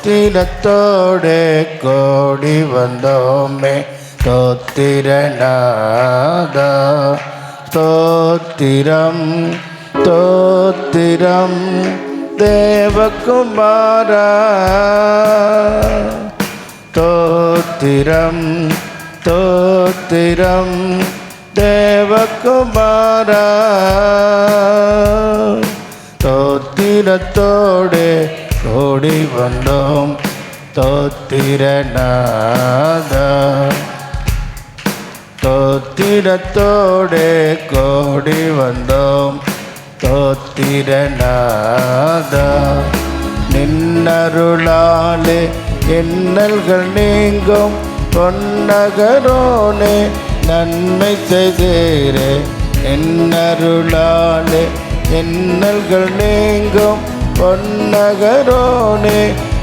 ஸ்தோத்திரத்தோடு கோடி வந்தோமே ஸ்தோத்திரநாதா ஸ்தோத்திரம் ஸ்தோத்திரம் தேவகுமாரா ஸ்தோத்திரம் ஸ்தோத்திரம் தேவகுமாரா ஸ்தோத்திரத்தோடு கோடி வந்தோம் ஸ்தோத்திரநாதா ஸ்தோத்திரத்தோடு கோடி வந்தோம் ஸ்தோத்திரநாதா நின்னருளாலே என்னல்கள் நீங்கும் பொன்னகரோனே நன்மை செய்தீரே நின்னருளாலே என்னல்கள் நீங்கும் பொன்னகரோனே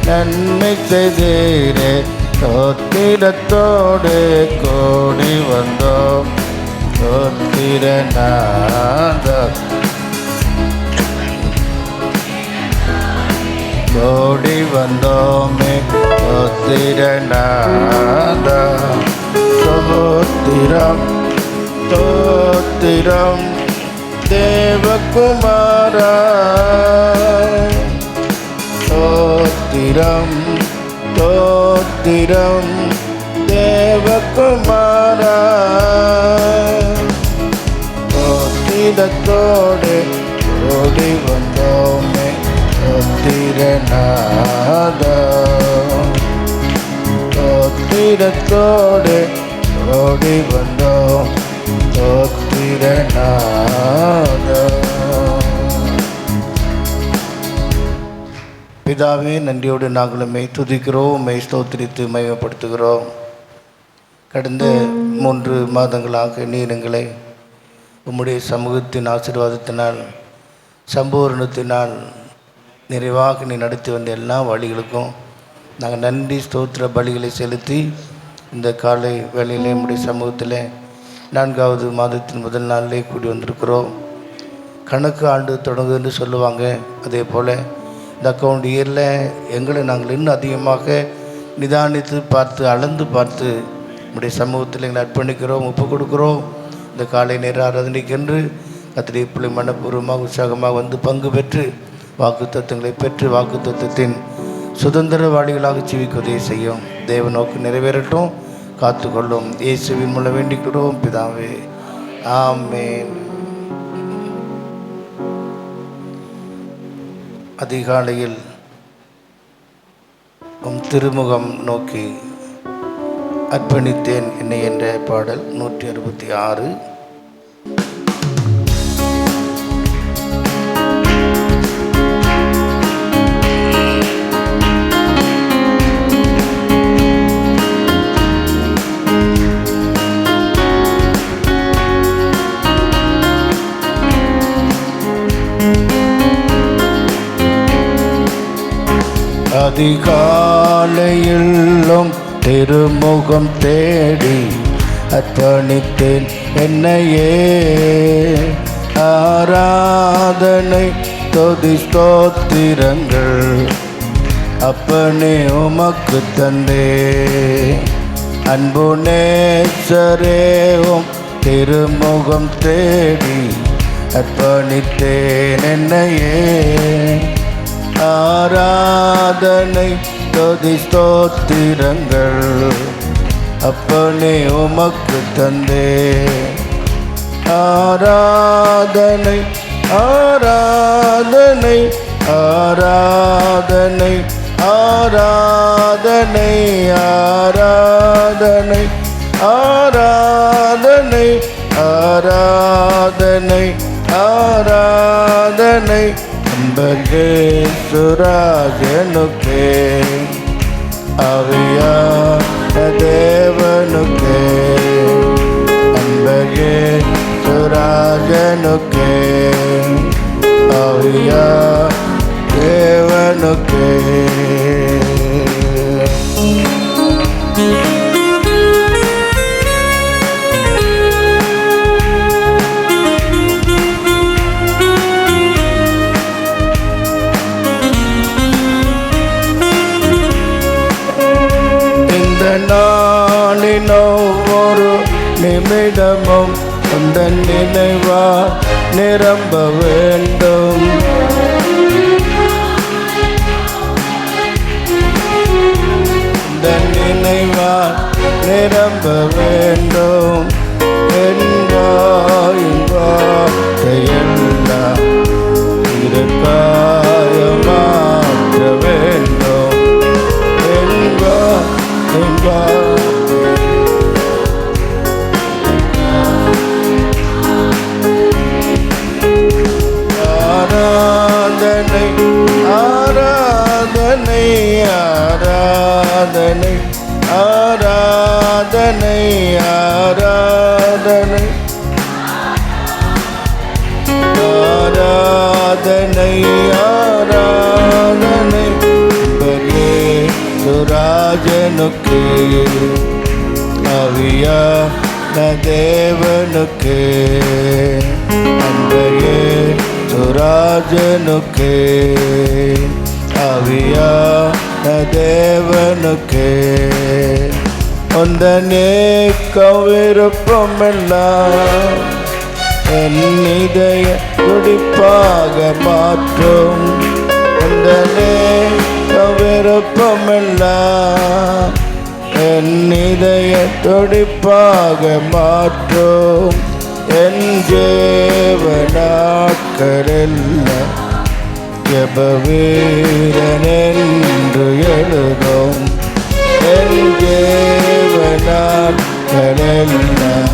நன்மை செய்தீரே ஸ்தோத்திரத்தோடு கோடி வந்தோம் ஸ்தோத்திரநாதா கோடி வந்தோமே ஸ்தோத்திரநாதா ஸ்தோத்திரம் ஸ்தோத்திரம் தேவகுமாரா ஸ்தோத்திரம் ஸ்தோத்திரம் தேவகுமாரா ஸ்தோத்திரத்தோடு ஓடி வந்தோமே ஸ்தோத்திரநாதா ஸ்தோத்திரத்தோடு ஓடி வந்தோம் ஸ்தோத்திரநாதா. பிதாவே, நன்றியோடு நாங்களும் துதிக்கிறோம், ஸ்தோத்திரித்து மகிமைப்படுத்துகிறோம். கடந்த 3 மாதங்களாக நீர் எங்களை உம்முடைய சமூகத்தின் ஆசீர்வாதத்தினால் சம்பூர்ணத்தினால் நிறைவாக நீ நடத்தி வந்த எல்லா வழிகளுக்கும் நாங்கள் நன்றி ஸ்தோத்திர பலிகளை செலுத்தி இந்த காலை வேளையிலே நம்முடைய சமூகத்தில் 4வது மாதத்தின் முதல் நாளிலே கூடி வந்திருக்கிறோம். கணக்கு ஆண்டு தொடங்குதுன்னு சொல்லுவாங்க. அதே போல் இந்த அக்கௌண்ட் இயரில் எங்களை நாங்கள் இன்னும் அதிகமாக நிதானித்து பார்த்து அளந்து பார்த்து நம்முடைய சமூகத்தில் எங்களை அர்ப்பணிக்கிறோம், ஒப்பு கொடுக்குறோம். இந்த காலை நேர ஆராதனைக்கென்று கர்த்தருடைய பிள்ளை மனப்பூர்வமாக உற்சாகமாக வந்து பங்கு பெற்று வாக்குத்தத்தங்களை பெற்று வாக்குத்தத்தின் சுதந்திரவாளிகளாக ஜீவிக்க உதவி செய்யும். தேவ நோக்கு நிறைவேறட்டும், காத்துக்கொள்ளும். இயேசுவின் மூலம் வேண்டிக்கிறோம் பிதாவே, ஆமென். அதிகாலையில் திருமுகம் நோக்கி அர்ப்பணித்தேன் என்னை என்ற பாடல் 166. அதிகாலையிலும் திருமுகம் தேடி அர்ப்பணித்தேன் என்னையே, ஆராதனை துதி ஸ்தோத்திரங்கள் அப்பனே உமக்கு தந்தே. அன்பு நேசரேவும் திருமுகம் தேடி அர்ப்பணித்தேன் என்னையே, ஆராதனை துதி ஸ்தோத்திரங்கள் அப்பனே உமக்கு தந்தே. ஆராதனை ஆராதனை ஆராதனை ஆராதனை ஆராதனை ஆராதனை ஆராதனை ஆராதனை அன்பகே சுராஜனுக்கே, அவியா தேவனுக்கே. அன்பகே சுராஜனுக்கே, அவியா தேவனுக்கே. நாளின் ஒவ்வொரு நிமிடமும் உந்தன் நினைவா நிரம்ப வேண்டும். உந்தன் நினைவா நிரம்ப வேண்டும். வார்த்தையெல்லாம் இருக்காய மாற்ற வேண்டும். ஆராதனை ஆராதனை ஆராதனை ஆராதனை ஆராதனை ஆராதனை ஆராதனை சுராஜனுக்கு அவியான தேவனுக்கு அன்பையே சுராஜனுக்கு அவியான தேவனுக்கு அந்த நேக்கம் விருப்பமெல்லாம் என் இதய துடிப்பாக மாற்றும். அந்த நேக்க விருப்பமெல்லாம் என் இதய துடிப்பாக மாற்றும். என் ஜீவ நாட்களெல்லாம் ஜெப வீரன் என்று எழுதும். என் ஜீவ நாட்களெல்லாம்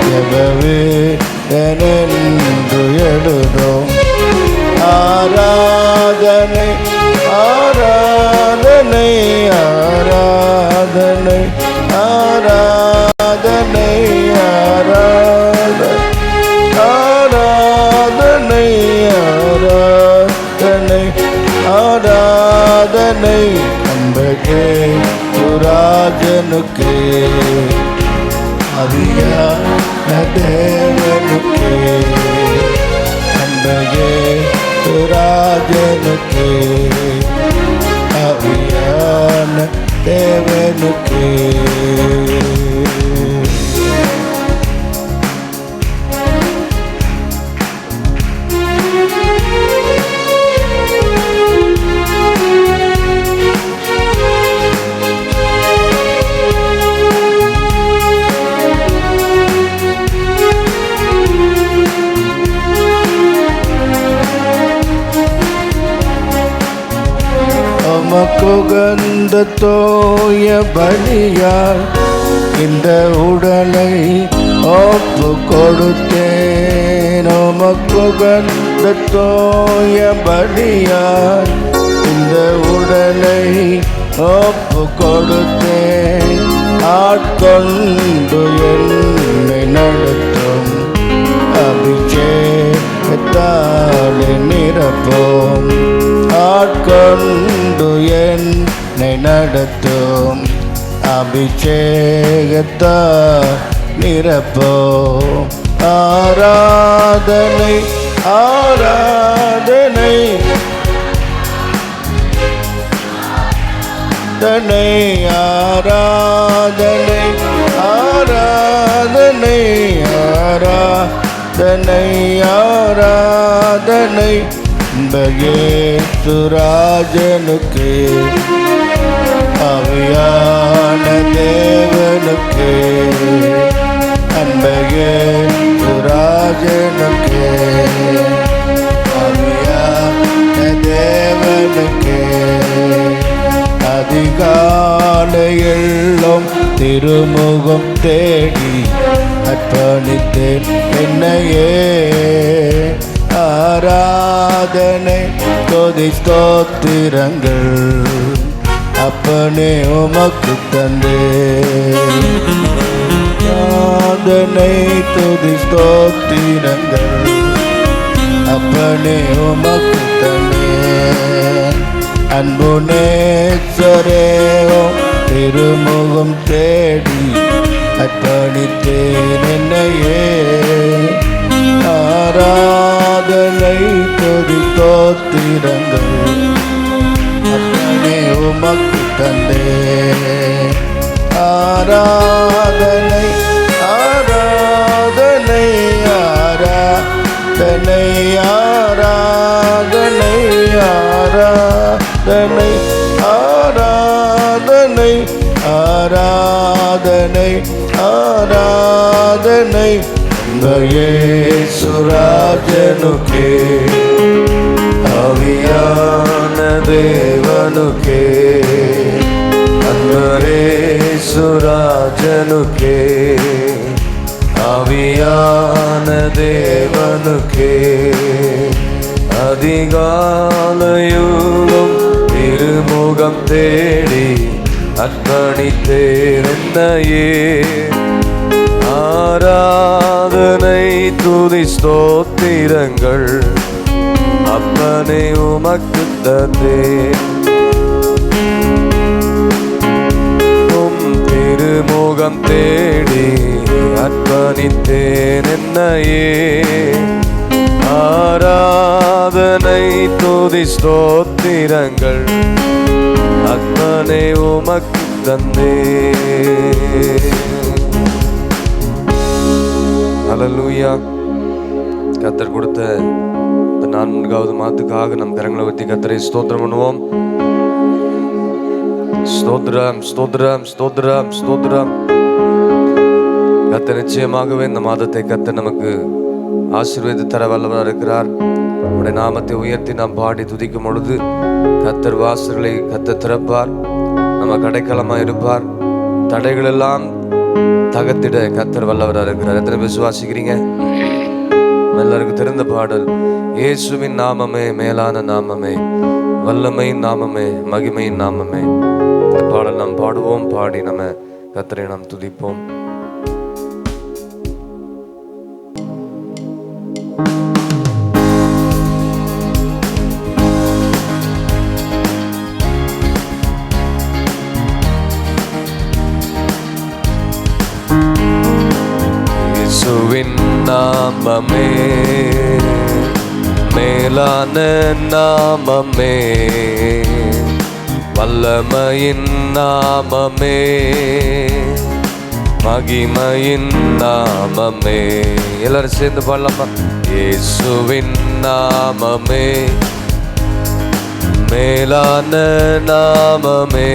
ஜெப வீரன் என்று எழுதும். ஆராதனை ஆராதனை ஆராதனை ஆராதனை ஆராதனை ஆராதனை ஆராதனை ஆராதனை அன்பகே சுராஜனுக்கு அவியான தேவனுக்கு அன்பகே சுராஜனுக்கு அவியான தேவனுக்கு. உமக்குகந்த தோய பலியால் இந்த உடலை ஒப்பு கொடுத்தேன். உமக்குகந்த தோய பலியால் இந்த உடலை ஒப்பு கொடுத்தேன். ஆட்கொண்டு என்னை நடத்தும் அபிஷேகத்தால் நிரப்போம். ஆட்கொண்டு என்னை நடத்தும் அபிஷேகத்தால் நிரப்போம். ஆராதனை ஆராதனை ஆராதனை ஆராதனை ஆராதனை ஆராதனை ஆராதனை அன்பகே சுராஜனுக்கு அவியான தேவனுக்கு அன்பகே சுராஜனுக்கு அவியான தேவனுக்கு. அதிகாலையெல்லாம் திருமுகம் தேடி அர்ப்பணித்தேன் என்னையே. ஆராதனை துதி ஸ்தோத்திரங்கள் அப்பனே உமக்கு தந்தேன். ஆராதனை துதி ஸ்தோத்திரங்கள் அப்பனே உமக்கு தந்தேன். அன்பு நேசரேவோ திருமுகம் தேடி அர்ப்பணித்தேன் என்னையே. ஆராதனை துதி ஸ்தோத்திரங்கள் அப்பனே உமக்கு தந்தேன். ஆராதனை ஆராதனை ஆராதனை ஆராதனை ஆராதனை ஆராதனை ஆராதனை ஆராதனை இயேசுராஜனுக்கே ஆவியான தேவனுக்கே இயேசுராஜனுக்கே ஆவியான தேவனுக்கே அதிகாலையுகம் திருமுகம் தேடி அர்ப்பணித்தேனையே ஆராதனை துதி ஸ்தோத்திரங்கள் அப்பனே உமக்கு தந்தேன் திருமுகம் தேடி அர்ப்பணித்தேன் என்னையே ஆராதனை துதி ஸ்தோத்திரங்கள் அப்பனே உமக்கு தந்தேன். ஹல்லேலூயா. கர்த்தர் கொடுத்த இந்த 4வது மாதத்துக்காக நம் கரங்களை ஊற்றி கர்த்தரை ஸ்தோத்திரம் பண்ணுவோம். ஸ்தோத்திரம் ஸ்தோத்திரம் ஸ்தோத்திரம் ஸ்தோத்திரம். கர்த்தர் நிச்சயமாகவே இந்த மாதத்தை கர்த்தர் நமக்கு ஆசீர்வதித்து தர வல்லவராக இருக்கிறார். உடைய நாமத்தை உயர்த்தி நாம் பாடி துதிக்கும் பொழுது கர்த்தர் வாசல்களை கர்த்தர் திறப்பார், நம்ம கடைக்கலமாக இருப்பார், தடைகள் எல்லாம் தகத்திட கர்த்தர் வல்லவராக இருக்கிறார். எத்தனை விசுவாசிக்கிறீங்க? எல்லாருக்கும் தெரிந்த பாடல், இயேசுவின் நாமமே மேலான நாமமே, வல்லமையின் நாமமே, மகிமையின் நாமமே. இந்த பாடல் நாம் பாடுவோம். பாடி நம்ம கர்த்தரை நாம் துதிப்போம். இயேசுவின் நாமமே மேலான நாமமே, வல்லமையின் நாமமே, மகிமையின் நாமமே. எல்லாரும் சேர்ந்து பாடலாமா? இயேசுவின் நாமமே மேலான நாமமே,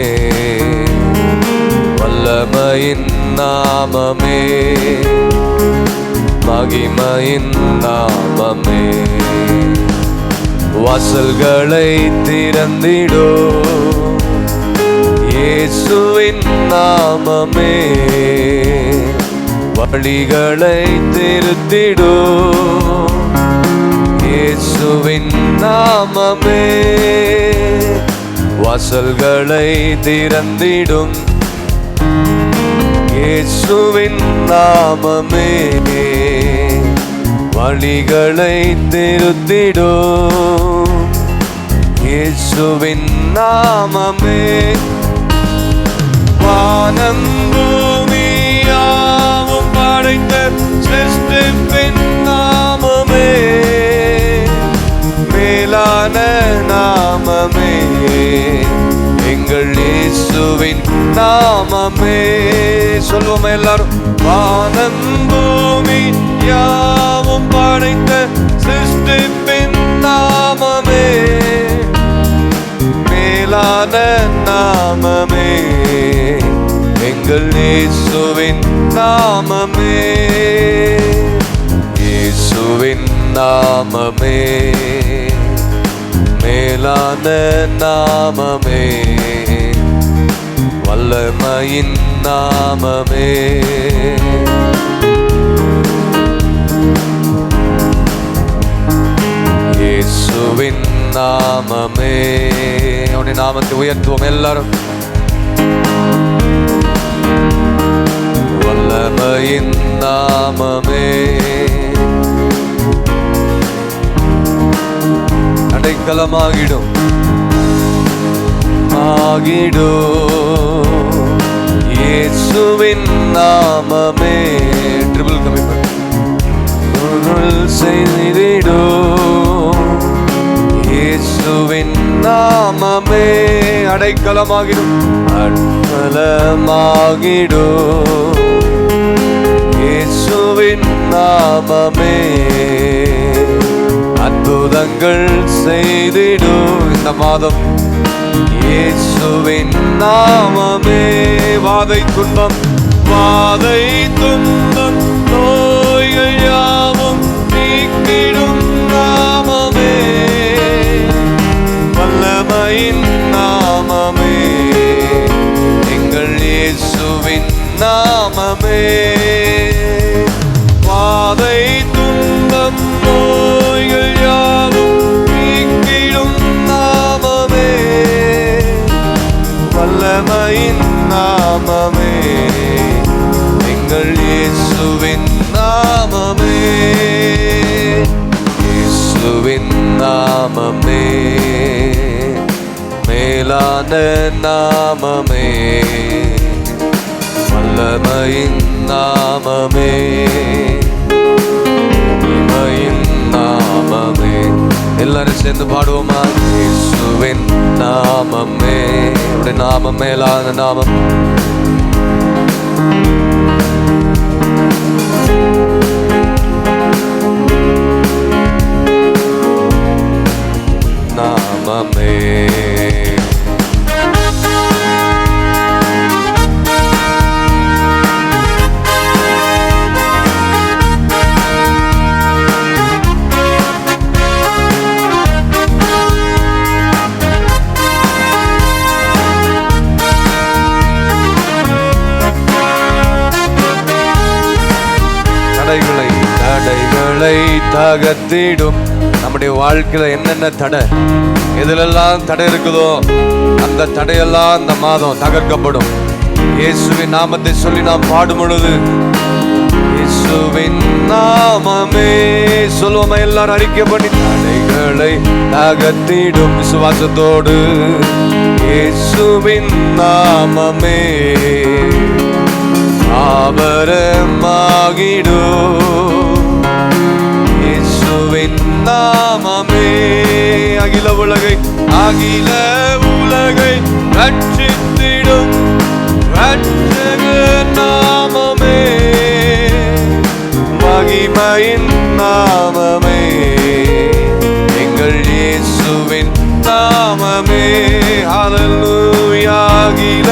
வல்லமையின் நாமமே, மகிமையின் நாமமே. வாசல்களை திறந்திடோ இயேசுவின் நாமமே, வழிகளை திருத்திடோ இயேசுவின் நாமமே. வாசல்களை திறந்திடும் இயேசுவின் நாமமே, வழிகளை திருத்திடும் இயேசுவின் நாமமே. வானம் பூமியாவும் படைத்த சிருஷ்டிப்பின் நாமமே, மேலான நாமமே, எங்கள் இயேசுவின் நாமமே. சொல்வோம் எல்லாரும். வானம் பூமி யாவும் படைத்த சிருஷ்டிப்பின் நாமமே, மேலான நாமமே, எங்கள் இயேசுவின் நாமமே. இயேசுவின் நாமமே மேலான நாமமே, வல்லமையின் நாமமே, இயேசுவின் நாமமே. அவருடைய நாமத்தை உயர்த்துவோம் எல்லாரும். வல்லமையின் நாமமே, அடைக்கலமாகிடும் இயேசுவின் நாமமே. ட்ரிபிள் கமிட்மெண்ட் செய்திடோ இயேசுவின் நாமமே. அடைக்கலமாகிடும், அடைக்கலமாகிடும் இயேசுவின் நாமமே. அற்புதங்கள் செய்திடும் இந்த மாதம் இயேசுவின் நாமமே. வாதை துன்பம் நோய்கள் யாவும் நீக்கிடும் நாமமே. வல்லமையின் நாமமே, எங்கள் இயேசுவின் நாமமே. வாதை துன்பம் நோய்கள் யாவும் நீக்கிடும் நாமமே. வல்லமையின் நாமமே, எங்கள் இயேசுவின் நாமமே. இயேசுவின் நாமமே, மேலான நாமமே. வல்லமையின் நாமமே, இமையின் நாமமே. எல்லாரும் சேர்ந்து பாடுவோமா? இயேசுவின் நாமமே, அவருடைய நாமம் மேலான நாமம். நாமமே தடைகளை தகர்த்திடும். நம்முடைய வாழ்க்கையில என்னென்ன தடை, எதிலெல்லாம் தடை இருக்குதோ அந்த தடையெல்லாம் இந்த மாதம் தகர்க்கப்படும். இயேசுவின் நாமத்தை சொல்லி நாம் பாடும் பொழுது இயேசுவின் நாமமே சொல்லுவோமா? எல்லாரும் அறிக்கை பண்ணி தடைகளை தகர்த்திடும் விசுவாசத்தோடு. இயேசுவின் நாமமே ஆபரமாகிடும். இயேசுவின் நாமமே அகில உலகை ரட்சித்திடும் ரட்சகர் நாமமே. மகிமையின் நாமமே, எங்கள் இயேசுவின் நாமமே. ஹல்லேலூயா. அகில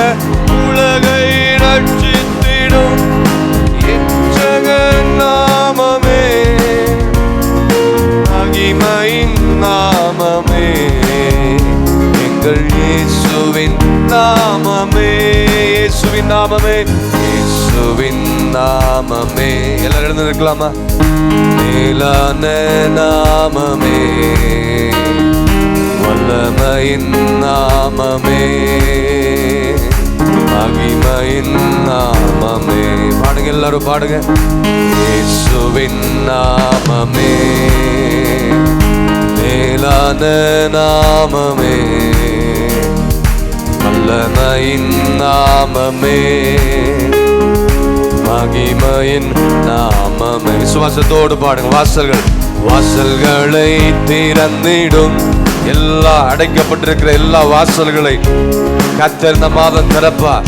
உலகை ரட்சித்திடும் இரட்சகர் நாமமே. மகிமையின் நாமமே, எங்கள் இயேசுவின் நாமமே. இயேசுவின் நாமமே, இயேசுவின் நாமமே. எல்லாரும் எழுந்து இருக்கலாமா? மேலான நாமமே, வல்லமையின் நாமமே, மகிமையின் நாமமே. பாடுங்க, எல்லாரும் பாடுங்க. இயேசுவின் நாமமே, மேலான நாமமே, வல்லமையின் நாமமே, மகிமையின் நாமமே. விசுவாசத்தோடு பாடுங்க. வாசல்களை திறந்திடும். எல்லா அடைக்கப்பட்டிருக்கிற எல்லா வாசல்களை கர்த்தர் இந்த மாதம் திறப்பார்.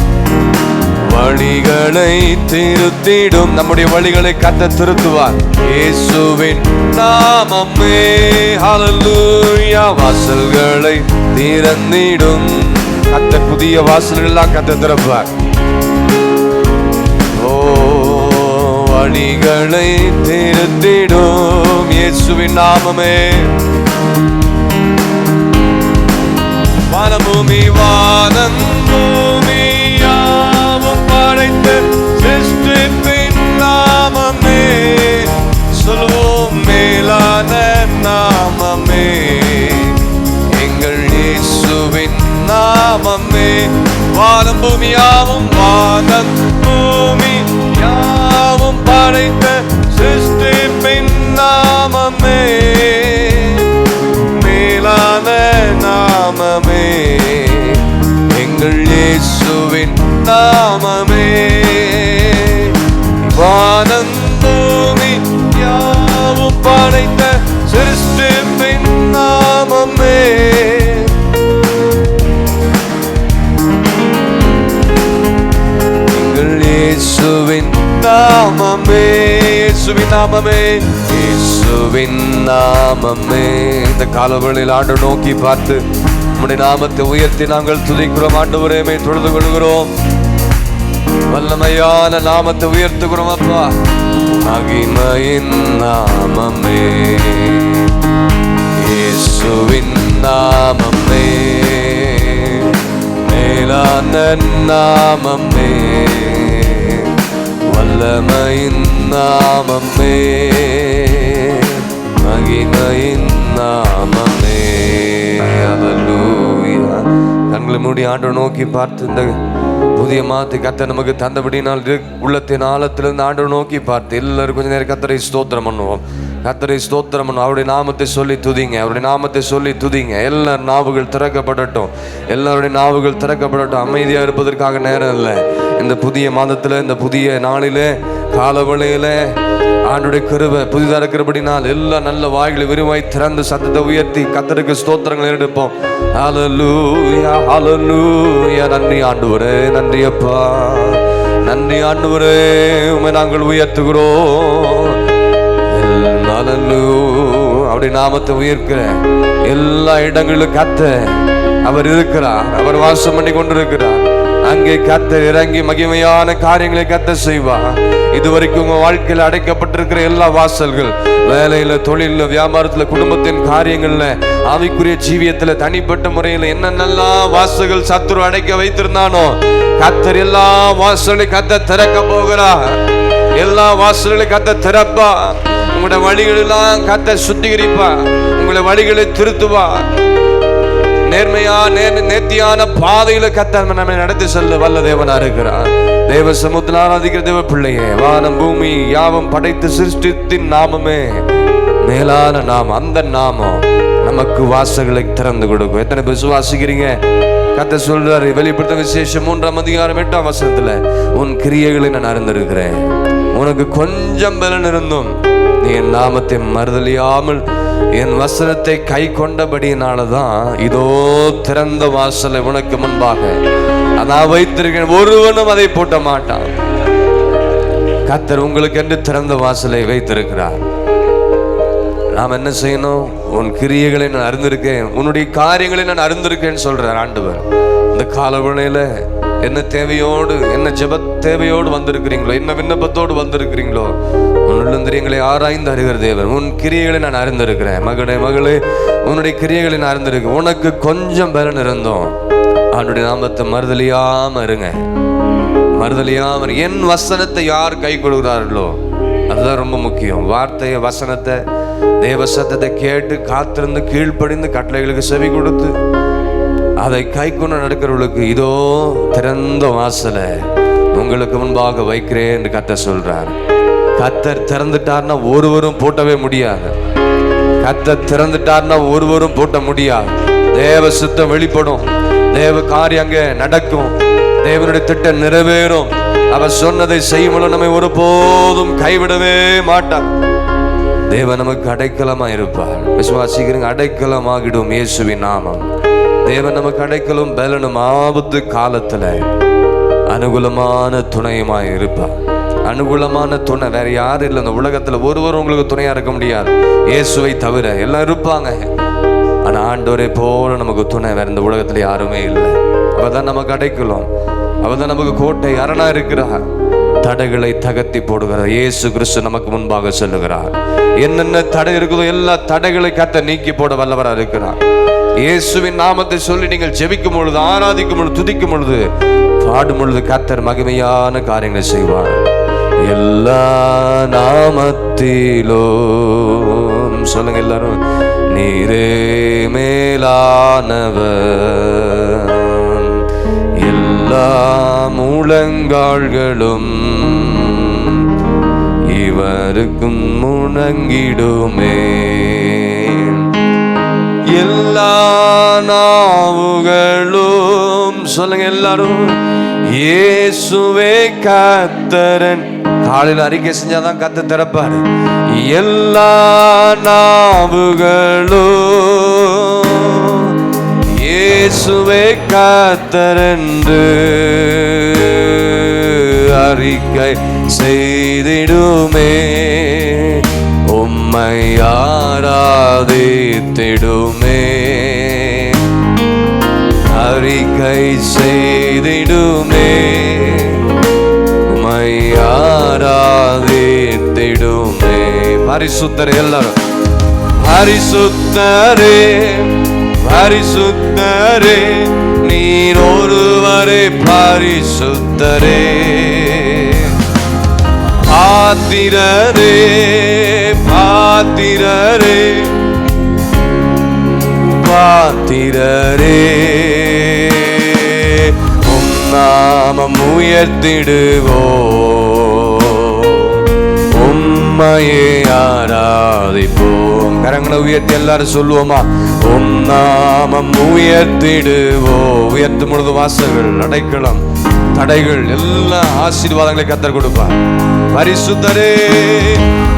வழிகளை திருத்திடும். நம்முடைய வழிகளை கர்த்தர் திருத்துவார். இயேசுவின் நாமமே. ஹல்லேலூயா. வாசல்களை திறந்திடும். கர்த்தர் புதிய வாசல்கள் எல்லாம் கர்த்தர் திறப்பார். ஓ, வழிகளை திருத்திடும். இயேசுவின் நாமமே. வானபூமி யாவும் படைத்த சிருஷ்டிப்பின் நாமமே. சொல்லுவோம், மேலான நாமமே, எங்கள் இயேசுவின் நாமமே. வானம் பூமி யாவும் படைத்த சிருஷ்டிப்பின் நாமமே. மேலான நாமமே, எங்கள் இயேசுவின் நாமமே. வானம் பூமி யாவும் படைத்த சிருஷ்டிப்பின் நாமமே. இயேசுவின் நாமமே, இயேசுவின் நாமமே. இந்த காலவெளியில் ஆண்டு நோக்கி பார்த்து உம்முடைய நாமத்தை உயர்த்தி நாங்கள் துதிக்கிறோம். ஆண்டவரே தொழுது கொள்கிறோம். வல்லமையான நாமத்தை உயர்த்துகிறோம் அப்பா. மகிமையின் நாமமே, இயேசுவின் நாமமே, மேலான நாமமே, வல்லமையின் நாமமே, மகிமையின் நாமமே. அல்லேலூயா. கண்களை மூடி ஆண்டவரை நோக்கி பார்த்து இந்த புதிய மாதத்தை கர்த்தர் நமக்கு தந்தபடினால் உள்ளத்தின் ஆழத்திலிருந்து ஆண்டவரை நோக்கி பார்த்து எல்லாரும் கொஞ்ச நேரம் கர்த்தரை ஸ்தோத்திரம் பண்ணுவோம். கர்த்தரை ஸ்தோத்திரம் பண்ணுவோம். அவருடைய நாமத்தை சொல்லி துதிங்க, அவருடைய நாமத்தை சொல்லி துதிங்க. எல்லா நாவுகள் திறக்கப்படட்டும், எல்லாருடைய நாவுகள் திறக்கப்படட்டும். அமைதியாக இருப்பதற்காக நேரம் இல்லை. இந்த புதிய மாதத்தில், இந்த புதிய நாளிலே, காலவெளியில ஆண்டுடைய கிருபை புதிதாக இருக்கிறபடினால் எல்லா நல்ல வாய்களை விரிவாய் திறந்து சத்தத்தை உயர்த்தி கர்த்தருக்கு ஸ்தோத்திரங்களை எடுப்போம். ஹல்லேலூயா, ஹல்லேலூயா. நன்றி ஆண்டவரே, நன்றி அப்பா, நன்றி ஆண்டவரே, உம்மை நாங்கள் உயர்த்துகிறோம். அப்படி நாமத்தை உயர்க்கிற எல்லா இடங்களிலும் கர்த்தர் அவர் இருக்கிறார், அவர் வாசம் பண்ணி கொண்டிருக்கிறார். அங்கே கர்த்தர் இறங்கி மகிமையான காரியங்களை கர்த்தர் செய்வார். இதுவரைக்கும் உங்க வாழ்க்கையில் அடைக்கப்பட்டிருக்கிற எல்லா வாசல்கள், வேலையில, தொழில, வியாபாரத்துல, குடும்பத்தின் காரியங்கள்ல, ஆவிக்குரிய ஜீவியத்துல, தனிப்பட்ட முறையில என்னென்னலாம் வாசல்கள் சத்துரு அடைக்க வைத்திருந்தானோ கர்த்தர் எல்லா வாசல்களை கர்த்தர் திறக்க போகிறார். எல்லா வாசல்களை கர்த்தர் திறப்பா. உங்களுடைய வழிகளெல்லாம் கர்த்தர் சுத்திகரிப்பா. உங்களுடைய வழிகளை திருத்துவா. நேர்த்தியான பாதையில கர்த்தர் நம்மை நடத்தி செல்ல வல்ல தேவனா இருக்கிறார். தேவ சமூகத்தில் ஆராதிக்கிற தேவ பிள்ளையே, வானம் பூமி யாவும் படைத்து சிருஷ்டித்தின் நாமமே மேலான நாமம். அந்த நாமம் நமக்கு வாசல்களை திறந்து கொடுக்கும். எத்தனை பேர் விசுவாசிக்கிறீங்க? கர்த்தர் சொல்றாரு வெளிப்படுத்த விசேஷம் 3ஆம் அதிகாரம் 8ஆம் வசனத்துல, உன் கிரியைகளை நான் அறிந்திருக்கிறேன். உனக்கு கொஞ்சம் பலன் இருந்தும் நீ என் நாமத்தை மறுதலியாமல் என் வசனத்தை கை கொண்டபடியினாலதான் இதோ திறந்த வாசலை உனக்கு முன்பாக நான் வைத்திருக்கிறேன், ஒருவனும் அதை பூட்ட மாட்டான். கர்த்தர் உங்களுக்கு என்று திறந்த வாசலை வைத்திருக்கிறார். நாம் என்ன செய்யணும்? உன் கிரியைகளை நான் அறிந்திருக்கேன், உன்னுடைய காரியங்களை நான் அறிந்திருக்கேன்னு சொல்றார் ஆண்டவர். இந்த காலவெளியில என்ன தேவையோடு, என்ன ஜெப தேவையோடு வந்திருக்கிறீங்களோ, என்ன விண்ணப்பத்தோடு வந்திருக்கிறீங்களோ, உன்னுள்ளந்திரியங்களை ஆராய்ந்து அறிகிற தேவன். உன் கிரியைகளை நான் அறிந்திருக்கிறேன். மகனே, மகளே, உன்னுடைய கிரியைகளை நான் அறிந்திருக்கேன். உனக்கு கொஞ்சம் பலன் இருந்தோம் அவனுடைய நாமத்தை மறுதலியாம இருங்க. மறுதலியாம என் வசனத்தை யார் கை கொடுக்கிறார்களோ அதுதான் ரொம்ப முக்கியம். வார்த்தையை, வசனத்தை, தேவ சத்தத்தை கேட்டு காத்திருந்து கீழ்ப்படிந்து கட்டளைகளுக்கு செவி கொடுத்து அதை கை கொண்டு நடக்கிறவர்களுக்கு இதோ திறந்த வாசலை உங்களுக்கு முன்பாக வைக்கிறேன் என்று கர்த்தர் சொல்றார். கர்த்தர் திறந்துட்டார்னா ஒருவரும் பூட்டவே முடியாது. கர்த்தர் திறந்துட்டார்னா ஒருவரும் பூட்ட முடியாது. தேவ சித்தம் வெளிப்படும், தேவ காரியம் அங்கே நடக்கும், தேவனுடைய திட்டம் நிறைவேறும். அவர் சொன்னதை செய்யும் நம்மை ஒருபோதும் கைவிடவே மாட்டார். தேவன் நமக்கு அடைக்கலமா இருப்பார். விசுவாசிக்கிறீங்க? அடைக்கலமாகிடும் இயேசுவின் நாமம். தேவன் நமக்கு அடைக்கலும் பலனும் ஆபத்து காலத்துல அனுகூலமான துணையுமாய் இருப்பார். அனுகூலமான துணை வேற யாரும் இல்லை. இந்த உலகத்துல ஒருவரும் உங்களுக்கு துணையா இருக்க முடியாது, இயேசுவை தவிர. எல்லாம் இருப்பாங்க, ஆனா ஆண்டவரை போல நமக்கு துணை வேற இந்த உலகத்துல யாருமே இல்லை. அவதான் நமக்கு அடைக்கலும், அவதான் நமக்கு கோட்டை அரணா இருக்கிறார். தடைகளை தகர்த்தி போடுகிறார். இயேசு கிறிஸ்து நமக்கு முன்பாக சொல்லுகிறார். என்னென்ன தடை இருக்குதோ எல்லா தடைகளை கர்த்தர் நீக்கி போட வல்லவராக இருக்கிறார். இயேசுவின் நாமத்தை சொல்லி நீங்கள் ஜெபிக்கும் பொழுது, ஆராதிக்கும் பொழுது, துதிக்கும் பொழுது, பாடும் பொழுது கர்த்தர் மகிமையான காரியங்களை செய்வார். எல்லா நாமத்திலும் சொல்லுங்க எல்லாரும், நீரே மேலானவர், எல்லா முழங்கால்களும் இவருக்கும் முணங்கிடுமே, எல்லா நாவுகளும் சொல்லுங்க எல்லாரும், இயேசுவே கர்த்தரன். காலையில் அறிக்கை செஞ்சாதான் கர்த்தர் திறப்பாரு. எல்லா நாவுகளும் இயேசுவே கர்த்தரென்று அறிக்கை செய்திடுமே. உம்மை ஆராதித்திடுமே, அறிக்கை செய்திடுமே, உம்மை ஆராதித்திடுமே. பரிசுத்தரே, எல்லாரும் பரிசுத்தரே, பரிசுத்தரே, நீர் ஒருவரே பரிசுத்தரே. பாத்திரரே, பாத்திரரே, பாத்திரரே, உம் நாமம் உயர்த்திடுவோம், உம்மையே ஆராதிப்போம். கரங்களை உயர்த்தி எல்லாரும் சொல்லுவோமா? உம் நாமம் உயர்த்திடுவோம். உயர்த்தும் பொழுது வாசல்கள், அடைக்கலம், தடைகள், எல்லா ஆசீர்வாதங்களை கர்த்தர் கொடுப்பார். பரிசுத்தரே,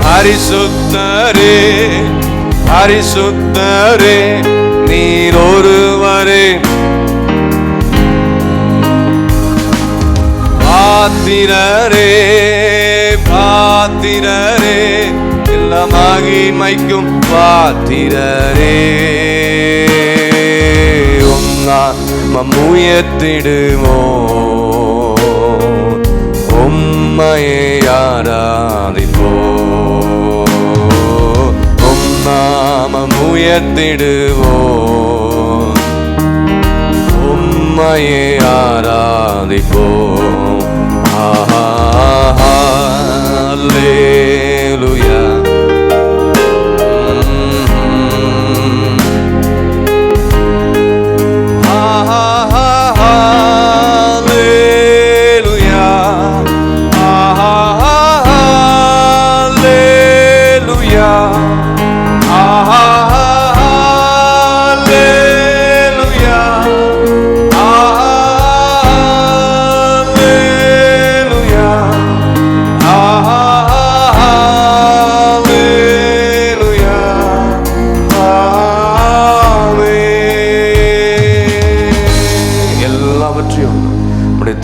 பரிசுத்தரே, பரிசுத்தரே, நீர் ஒருவரே. பாத்திரரே, பாத்திரரே, எல்லா மகிமைக்கும் பாத்திரரே, உம் நாமம் உயர்த்திடுவோம், உம்மையே ஆராதிப்போம், உம் நாமம் உயர்த்திடுவோம், உம்மையே ஆராதிப்போம். அல்லேலூயா.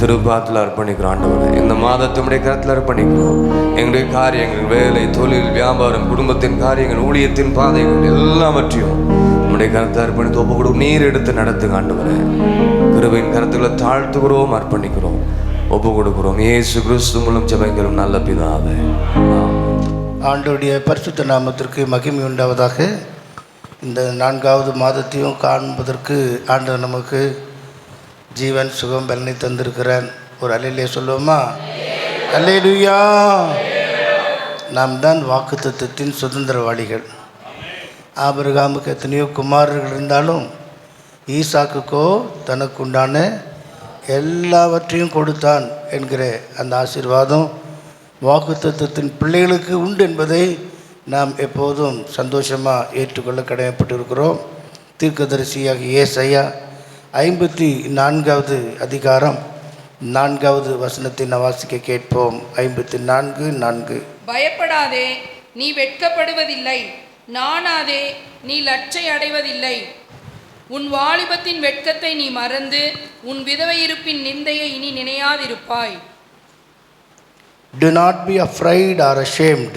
திருப்பாத்தில் அர்ப்பணிக்கிறோம். ஆண்டவரே, இந்த மாதத்தினுடைய கருத்தில் அர்ப்பணிக்கிறோம். எங்களுடைய காரியங்கள், வேலை, தொழில், வியாபாரம், குடும்பத்தின் காரியங்கள், ஊழியத்தின் பாதைகள் எல்லாவற்றையும் நம்முடைய கருத்தில் அர்ப்பணித்து ஒப்பு கொடுக்கும். நீர் எடுத்து நடத்துங்க ஆண்டவரே. கிருபையின் கருத்துக்களை தாழ்த்துகிறோம், அர்ப்பணிக்கிறோம், ஒப்பு கொடுக்கிறோம். இயேசு கிறிஸ்து மூலம் ஜெபிக்கிறோம் நல்ல பிதாவே. ஆண்டவருடைய பரிசுத்த நாமத்திற்கு மகிமை உண்டாவதாக. இந்த 4வது மாதத்தையும் காண்பதற்கு ஆண்டவர் நமக்கு ஜீவன், சுகம், பலனை தந்திருக்கிறான். ஒரு அல்லேலூயா சொல்லுவோமா? அல்லேலூயா. நாம் தான் வாக்குத்தத்தத்தின் சுதந்திரவாளிகள். ஆபிரகாமுக்கு எத்தனையோ குமாரர்கள் இருந்தாலும் ஈசாக்குக்கோ தனக்குண்டான எல்லாவற்றையும் கொடுத்தான் என்கிற அந்த ஆசீர்வாதம் வாக்குத்தத்தத்தின் பிள்ளைகளுக்கு உண்டு என்பதை நாம் எப்போதும் சந்தோஷமாக ஏற்றுக்கொள்ள கடமைப்பட்டிருக்கிறோம். தீர்க்கதரிசியாகிய ஏசாயா 54வது அதிகாரம் 4வது வசனத்தை நான் வாசிக்க கேட்போம். 54:4. பயப்படாதே, நீ வெட்கப்படுவதில்லை, நாணாதே, நீ லட்சை அடைவதில்லை. உன் வாலிபத்தின் வெட்கத்தை நீ மறந்து உன் விதவை இருப்பின் நிந்தையை இனி நினையாதிருப்பாய். Do not be afraid or ashamed,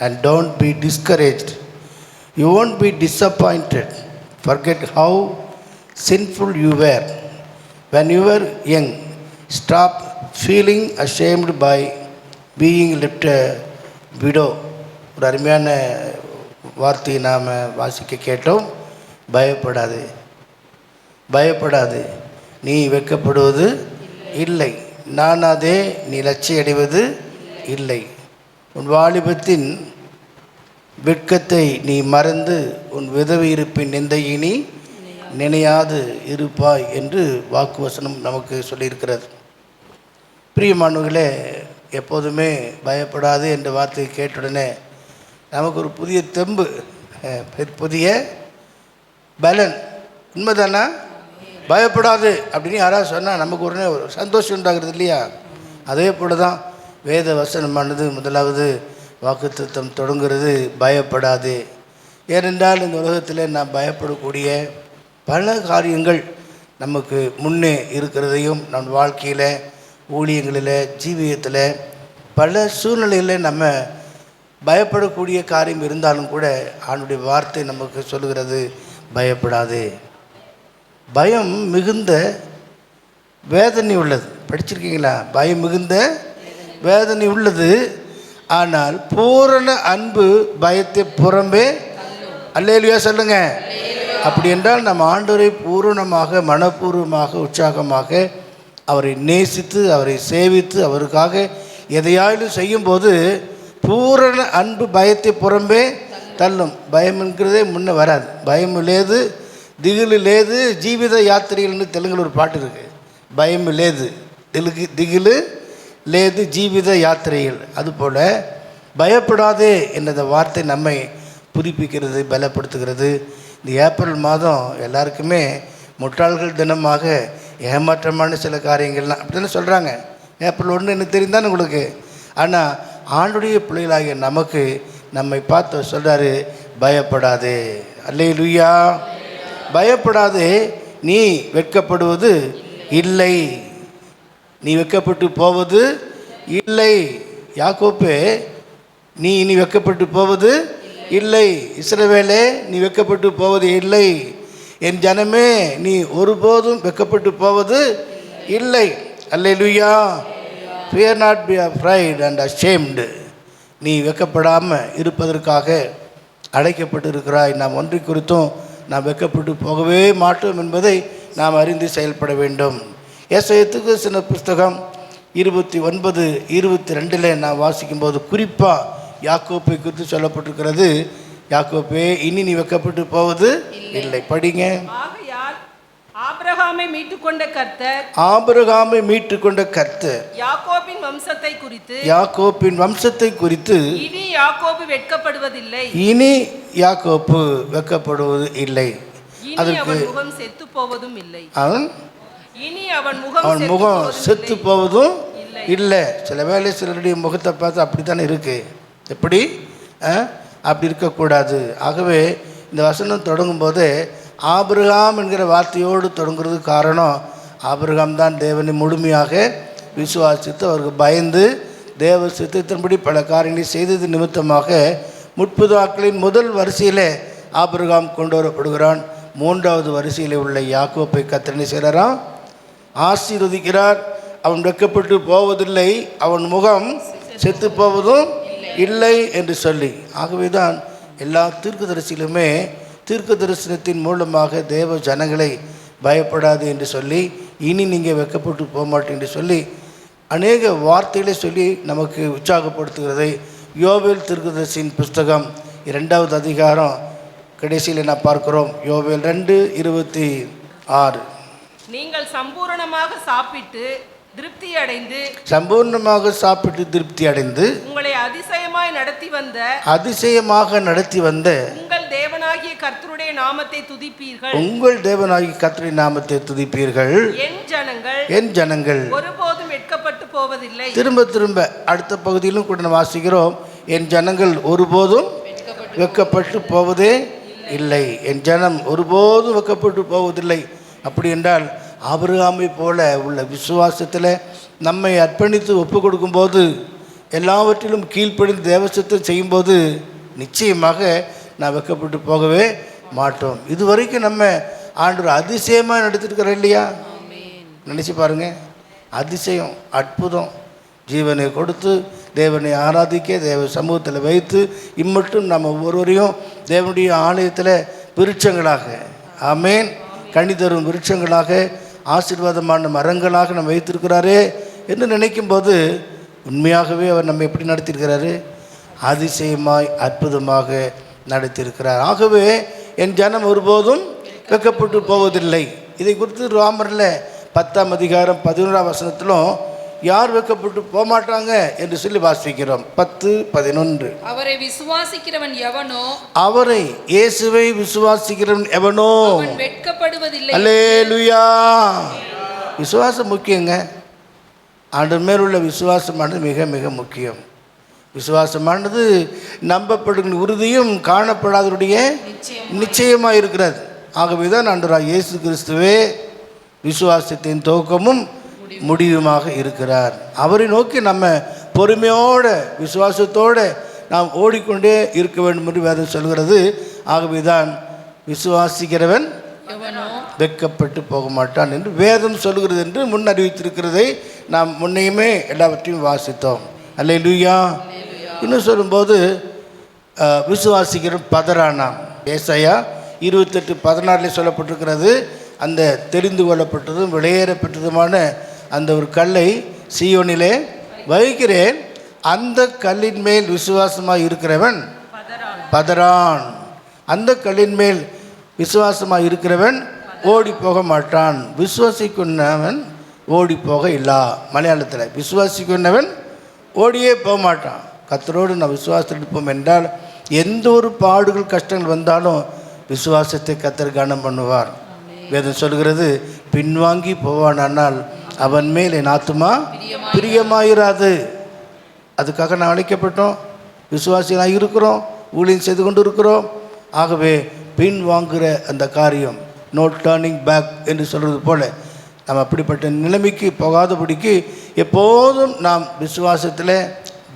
and don't be discouraged. You won't be disappointed. Forget how sinful you were when you were young. Stop feeling ashamed by being left a widow. ஒரு அருமையான வார்த்தையை நாம் வாசிக்க கேட்டோம். பயப்படாது, பயப்படாது, நீ வெட்கப்படுவது இல்லை, நானாதே, நீ லட்சிய அடைவது இல்லை. உன் வாலிபத்தின் வெட்கத்தை நீ மறந்து உன் விதவை இருப்பின் நிந்தையை நீ நினையாது இருப்பாய் என்று வாக்குவசனம் நமக்கு சொல்லியிருக்கிறது. பிரியமானவர்களே, எப்போதுமே பயப்படாது என்ற வார்த்தையை கேட்டுடனே நமக்கு ஒரு புதிய தெம்பு, புதிய பலன். உண்மைதானா? பயப்படாது அப்படின்னு யாராவது சொன்னால் நமக்கு உடனே ஒரு சந்தோஷம் உண்டாகிறது இல்லையா? அதே போல தான் வேத வசனமானது முதலாவது வாக்குத்தத்தம் தொடங்குகிறது பயப்படாது. ஏனென்றால் இந்த உலகத்தில் நாம் பயப்படக்கூடிய பல காரியங்கள் நமக்கு முன்னே இருக்கிறதையும் நம் வாழ்க்கையில், ஊழியங்களில், ஜீவியத்தில் பல சூழ்நிலையில் நம்ம பயப்படக்கூடிய காரியம் இருந்தாலும் கூட ஆண்டுடைய வார்த்தை நமக்கு சொல்லுகிறது, பயப்படாதே. பயம் மிகுந்த வேதனை உள்ளது. படிச்சிருக்கீங்களா? பயம் மிகுந்த வேதனை உள்ளது. ஆனால் பூரண அன்பு பயத்தை புறம்பே அல்லேலூயா சொல்லுங்க. அப்படி என்றால் நம்ம ஆண்டவரை பூரணமாக மனப்பூர்வமாக உற்சாகமாக அவரை நேசித்து அவரை சேவித்து அவருக்காக எதையாலும் செய்யும்போது பூரண அன்பு பயத்தை புறம்பே தள்ளும். பயம் என்கிறதே முன்னே வராது. பயம் லேது திகிலு லேது ஜீவித யாத்திரைகள்னு தெலுங்கில் ஒரு பாட்டு இருக்குது. பயம் லேது திகிலு லேது ஜீவித யாத்திரைகள். அதுபோல் பயப்படாதே என்ற வார்த்தை நம்மை புதுப்பிக்கிறது, பலப்படுத்துகிறது. இந்த ஏப்ரல் மாதம் எல்லாருக்குமே முட்டாள்கள் தினமாக ஏமாற்றமான சில காரியங்கள்லாம் அப்படி தானே சொல்கிறாங்க. ஏப்ரல் 1 எனக்கு தெரிந்தானே உங்களுக்கு. ஆனால் ஆண்டுடைய பிள்ளைகளாகிய நமக்கு நம்மை பார்த்து சொல்கிறாரு, பயப்படாதே. அல்லேலூயா. பயப்படாதே, நீ வெட்கப்படுவது இல்லை, நீ வெட்கப்பட்டு போவது இல்லை. யாக்கோப்பே, நீ இனி வெட்கப்பட்டு போவது இல்லை. இஸ்ரவேலே, நீ வெட்கப்பட்டு போவது இல்லை. என் ஜனமே, நீ ஒருபோதும் வெட்கப்பட்டு போவது இல்லை. அல்லேலூயா. fear not be afraid and ashamed. நீ வெட்கப்படாமல் இருப்பதற்காக அழைக்கப்பட்டு இருக்கிறாய். நாம் ஒன்றை குறித்தும் நாம் வெட்கப்பட்டு போகவே மாட்டோம் என்பதை நாம் அறிந்து செயல்பட வேண்டும். ஏசாயாவுக்கு சின்ன புஸ்தகம் 29:22 நாம் வாசிக்கும்போது குறிப்பாக யாக்கோப்பை குறித்து சொல்லப்பட்டிருக்கிறது. யாக்கோப்பே, இனி நீ வெட்கப்பட்டு போவது இல்லை. படிங்க. ஆபிரகாமை மீட்டுக்கொண்ட கர்த்தர், ஆபிரகாமை மீட்டுக்கொண்ட கர்த்தர் யாக்கோபின் வம்சத்தை குறித்து, யாக்கோப்பின் வம்சத்தை குறித்து இனி யாக்கோபு வெட்கப்படுவதில்லை, இனி யாக்கோப்பு வெட்கப்படுவது இல்லை. இனி அவன் முகம் செத்து போவதும் இல்லை, இனி அவன் முகம் செத்து போவதும் இல்லை. சில வேளை சிலருடைய முகத்தை பார்த்து அப்படி தானே இருக்கு. எப்படி? அப்படி இருக்கக்கூடாது. ஆகவே இந்த வசனம் தொடங்கும் போது ஆபிரகாம் என்கிற வார்த்தையோடு தொடங்குறது காரணம், ஆபிரகாம் தான் தேவனை முழுமையாக விசுவாசித்து அவருக்கு பயந்து தேவ சித்தத்தின்படி பல காரியங்களை செய்தது நிமித்தமாக முற்புதாக்களின் முதல் வரிசையில் ஆபிரகாம் கொண்டு வரப்படுகிறான். 3வது வரிசையில் உள்ள யாக்கோப்பை கர்த்தர் செய்கிறாராம், ஆசீர்வதிக்கிறார். அவன் வெட்கப்பட்டு போவதில்லை, அவன் முகம் செத்து போவதும் இல்லை என்று சொல்லி. ஆகவே தான் எல்லா தீர்க்கதரிசிகளுமே தீர்க்க தரிசனத்தின் மூலமாக தேவ ஜனங்களை பயப்படாது என்று சொல்லி, இனி நீங்கள் வெட்கப்பட்டு போக மாட்டேன் என்று சொல்லி அநேக வார்த்தைகளை சொல்லி நமக்கு உற்சாகப்படுத்துகிறதை யோவேல் தீர்க்கதரிசியின் புஸ்தகம் 2வது அதிகாரம் கடைசியில் நான் பார்க்கிறோம். யோவேல் 2:26. நீங்கள் சம்பூரணமாக சாப்பிட்டு திருப்தி அடைந்து, சம்பூர்ணமாக சாப்பிட்டு திருப்தி அடைந்து உங்களை அதிசயமாக நடத்தி வந்த உங்கள் தேவனாகிய கர்த்தருடைய நாமத்தை துதிப்பீர்கள், உங்கள் தேவனாகிய கர்த்தருடைய நாமத்தை துதிப்பீர்கள். என் ஜனங்கள் ஒருபோதும் வெட்கப்பட்டு போவதில்லை. திரும்ப அடுத்த பகுதியிலும் கூட வாசிக்கிறோம், என் ஜனங்கள் ஒருபோதும் வெட்கப்பட்டு போவதே இல்லை. என் ஜனம் ஒருபோதும் வெட்கப்பட்டு போவதில்லை. அப்படி என்றால் ஆபிரகாமை போல உள்ள விசுவாசத்தில் நம்மை அர்ப்பணித்து ஒப்பு கொடுக்கும்போது, எல்லாவற்றிலும் கீழ்ப்படிந்து தேவசத்தை செய்யும்போது நிச்சயமாக நான் வெட்கப்பட்டு போகவே மாட்டோம். இதுவரைக்கும் நம்ம ஆண்டவர் அதிசயமாக நடத்திருக்கிறோம் இல்லையா? நினச்சி பாருங்கள். அதிசயம், அற்புதம். ஜீவனை கொடுத்து தேவனை ஆராதிக்க தேவ சமூகத்தில் வைத்து இம்மட்டும் நம்ம ஒவ்வொருவரையும் தேவனுடைய ஆலயத்தில் விருட்சங்களாக, ஆமேன், கனி தரும் விருட்சங்களாக, ஆசீர்வாதமான மரங்களாக நம்ம வைத்திருக்கிறாரே என்று நினைக்கும்போது உண்மையாகவே அவர் நம்ம எப்படி நடத்தியிருக்கிறாரு? அதிசயமாய் அற்புதமாக நடத்தியிருக்கிறார். ஆகவே என் ஜனம் ஒருபோதும் வெட்கப்பட்டு போவதில்லை. இதை குறித்து ரோமரில் 10ஆம் அதிகாரம் 11ஆம் வசனத்திலும் யார் வெட்கப்பட்டு போக மாட்டாங்க என்று சொல்லி வாசிக்கிறோம். 10:11. அவரை விசுவாசிக்கிறவன் எவனோ, அவரை இயேசுவை விசுவாசிக்கிறவன் எவனோ வெட்கப்படுவதில்லை. அல்லேலூயா. விசுவாசம் முக்கியங்க. ஆண்டவர் மேல் உள்ள விசுவாசமானது மிக மிக முக்கியம். விசுவாசமானது நம்பப்படுகிற உறுதியும் காணப்படாதவருடைய நிச்சயமாக இருக்கிறது. ஆகவே தான் ஆண்டவராகிய இயேசு கிறிஸ்துவே விசுவாசத்தின் துவக்கமும் முடிவுமாக இருக்கிறார். அவரை நோக்கி நம்ம பொறுமையோடு விசுவாசத்தோடு நாம் ஓடிக்கொண்டே இருக்க வேண்டும் என்று வேதம் சொல்கிறது. ஆகவே தான் விசுவாசிக்கிறவன் வெட்கப்பட்டு போக மாட்டான் என்று வேதம் சொல்கிறது என்று முன் அறிவித்திருக்கிறதை நாம் முன்னையுமே எல்லாவற்றையும் வாசித்தோம். அல்லேலூயா. இன்னும் சொல்லும்போது விசுவாசிக்கிறவன் பதறானாம். ஏசாயா 28:16 சொல்லப்பட்டிருக்கிறது. அந்த தெரிந்து கொள்ளப்பட்டதும் வெளியேறப்பட்டதுமான அந்த ஒரு கல்லை சீயோனிலே வைக்கிறேன், அந்த கல்லின் மேல் விசுவாசமாக இருக்கிறவன் பதறான். அந்த கல்லின் மேல் விசுவாசமாக இருக்கிறவன் ஓடி போக மாட்டான். விசுவாசிக்குன்னவன் ஓடி போக இல்லா. மலையாளத்தில் விசுவாசிக்குன்னவன் ஓடியே போக மாட்டான். கர்த்தரோடு நான் விசுவாசத்தில் இருப்போம் என்றால் எந்த ஒரு பாடுகள் கஷ்டங்கள் வந்தாலும் விசுவாசத்தை கர்த்தர் கனம் பண்ணுவார். வேதம் சொல்கிறது, பின்வாங்கி போவானால் அவன் மேல் என் ஆத்துமா பிரியமாயிராது. அதுக்காக நான் அழைக்கப்பட்டோம், விசுவாசிகளாக இருக்கிறோம், ஊழியம் செய்து கொண்டு இருக்கிறோம். ஆகவே பின் வாங்குகிற அந்த காரியம், நோ டர்னிங் பேக் என்று சொல்கிறது போல, நாம் அப்படிப்பட்ட நிலைமைக்கு போகாதபடிக்கு எப்போதும் நாம் விசுவாசத்தில்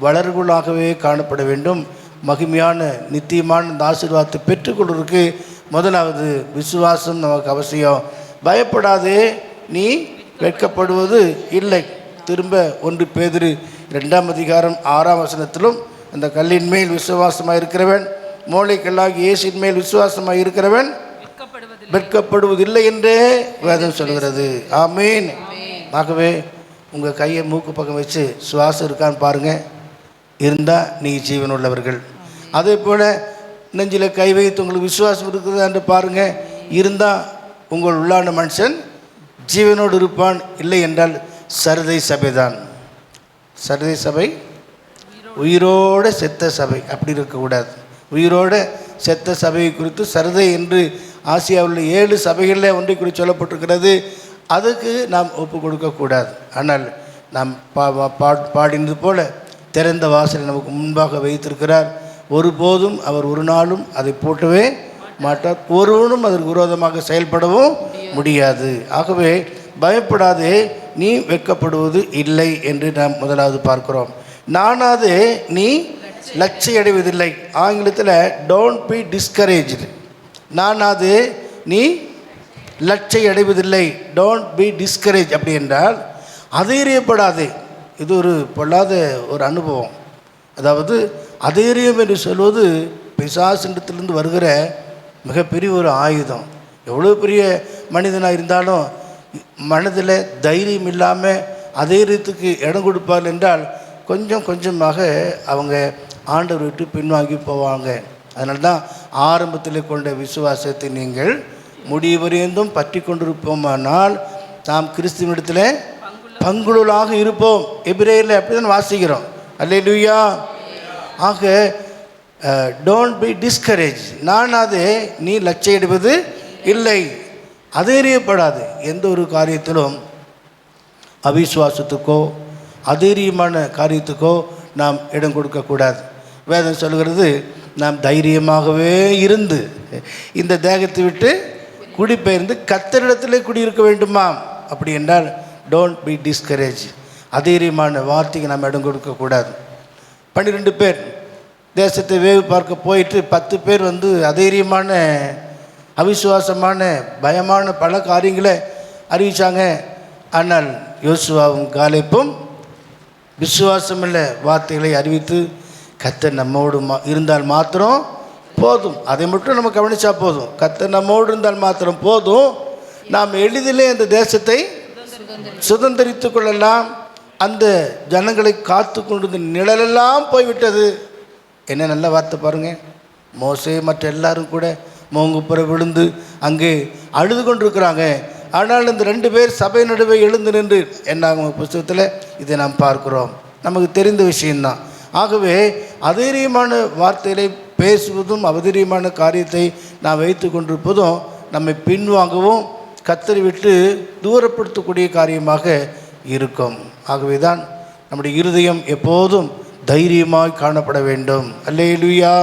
வளர்களாகவே காணப்பட வேண்டும். மகிமையான நித்தியமான இந்த ஆசீர்வாதத்தை பெற்றுக்கொள்வதற்கு முதலாவது விசுவாசம் நமக்கு அவசியம். பயப்படாதே, நீ வெட்கப்படுவது இல்லை. திரும்ப 1 பேதுரு 2:6 அந்த கல்லின் மேல் விசுவாசமாக இருக்கிறவன், மூளைக்கல்லாகி இயேசுவின் மேல் விசுவாசமாக இருக்கிறவன் வெட்கப்படுவதில்லை என்றே வேதம் சொல்கிறது. ஆமீன். ஆகவே உங்கள் கையை மூக்கு பக்கம் வச்சு சுவாசம் இருக்கான்னு பாருங்கள். இருந்தால் நீங்கள் ஜீவன் உள்ளவர்கள். அதே போல் நெஞ்சில் கை வைத்து உங்களுக்கு விசுவாசம் இருக்குதா என்று பாருங்கள். இருந்தால் உங்கள் உள்ளான மனுஷன் ஜீவனோடு இருப்பான். இல்லை என்றால் சரதை சபை தான். சரதை சபை உயிரோடு செத்த சபை, அப்படி இருக்கக்கூடாது. உயிரோடு செத்த சபையை குறித்து சரதை என்று ஆசியாவில் 7 சபைகளில் ஒன்றை குறித்து சொல்லப்பட்டிருக்கிறது. அதுக்கு நாம் ஒப்பு கொடுக்கக்கூடாது. ஆனால் நாம் பாடினது போல திறந்த வாசலை நமக்கு முன்பாக வைத்திருக்கிறார். ஒருபோதும் அவர் ஒரு நாளும் அதை போட்டவே மாட்டார். ஒருவனும் அதற்கு விரோதமாக செயல்படவும் முடியாது. ஆகவே பயப்படாதே, நீ வெட்கப்படுவது இல்லை என்று நாம் முதலாவது பார்க்கிறோம். நானாதே நீ லட்சிய அடைவதில்லை. ஆங்கிலத்தில் டோன்ட் பி டிஸ்கரேஜ்டு. நானாதே நீ லட்சிய அடைவதில்லை, டோன்ட் பி டிஸ்கரேஜ். அப்படி என்றால் அதைரியப்படாதே. இது ஒரு பொல்லாத ஒரு அனுபவம். அதாவது அதைரியம் என்று சொல்வது பிசாசிண்டத்திலிருந்து வருகிற மிகப்பெரிய ஒரு ஆயுதம். எவ்வளோ பெரிய மனிதனாக இருந்தாலும் மனதில் தைரியம் இல்லாமல் அதைரியத்துக்கு இடம் கொடுப்பார் என்றால் கொஞ்சம் கொஞ்சமாக அவங்க ஆண்டவர் விட்டு பின்வாங்கி போவாங்க. அதனால தான் ஆரம்பத்தில் கொண்ட விசுவாசத்தை நீங்கள் முடிவரைந்தும் பற்றி கொண்டிருப்போமானால் நாம் கிறிஸ்துவனிடத்தில் பங்குளாக இருப்போம். எபிரேயரில் அப்படி தான் வாசிக்கிறோம். அல்லேலூயா. ஆக டோன்ட் பி டிஸ்கரேஜ். நானாதே நீ லட்சியிடுவது இல்லை. அதைரியப்படாது. எந்த ஒரு காரியத்திலும் அவிசுவாசத்துக்கோ அதைரியமான காரியத்துக்கோ நாம் இடம் கொடுக்கக்கூடாது. வேதம் சொல்கிறது, நாம் தைரியமாகவே இருந்து இந்த தேகத்தை விட்டு குடிபெயர்ந்து கர்த்தரிடத்திலே குடியிருக்க வேண்டுமாம். அப்படி என்றால் டோன்ட் பி டிஸ்கரேஜ். அதைரியமான வார்த்தைக்கு நாம் இடம் கொடுக்கக்கூடாது. 12 பேர் தேசத்தை வேவு பார்க்க போயிட்டு 10 பேர் அதைரியமான அவிசுவாசமான பயமான பல காரியங்களை அறிவித்தாங்க. ஆனால் யோசுவாவும் காலேப்பும் விசுவாசமுள்ள வார்த்தைகளை அறிவித்து கர்த்தர் நம்மோடு இருந்தால் மாத்திரம் போதும். அதை மட்டும் நம்ம கவனித்தா போதும். கர்த்தர் நம்மோடு இருந்தால் மாத்திரம் போதும். நாம் எளிதிலே அந்த தேசத்தை சுதந்திரித்து கொள்ளலாம். அந்த ஜனங்களை காத்து கொண்டு நிழலெல்லாம் போய்விட்டது. என்ன நல்ல வார்த்தை பாருங்கள். மோசே மற்ற எல்லாரும் கூட மோங்குப்புற விழுந்து அங்கே அழுது கொண்டிருக்கிறாங்க. ஆனால் இந்த 2 பேர் சபை நடுவே எழுந்து நின்று என்ன புத்தகத்தில் இதை நாம் பார்க்கிறோம். நமக்கு தெரிந்த விஷயம்தான். ஆகவே அதைரியமான வார்த்தைகளை பேசுவதும் அவதீரியமான காரியத்தை நாம் வைத்து கொண்டிருப்பதும் நம்மை பின்வாங்கவும் கர்த்தரை விட்டு தூரப்படுத்தக்கூடிய காரியமாக இருக்கும். ஆகவே தான் நம்முடைய இருதயம் எப்போதும் தைரியமாய் காணப்பட வேண்டும். அல்லேலூயா.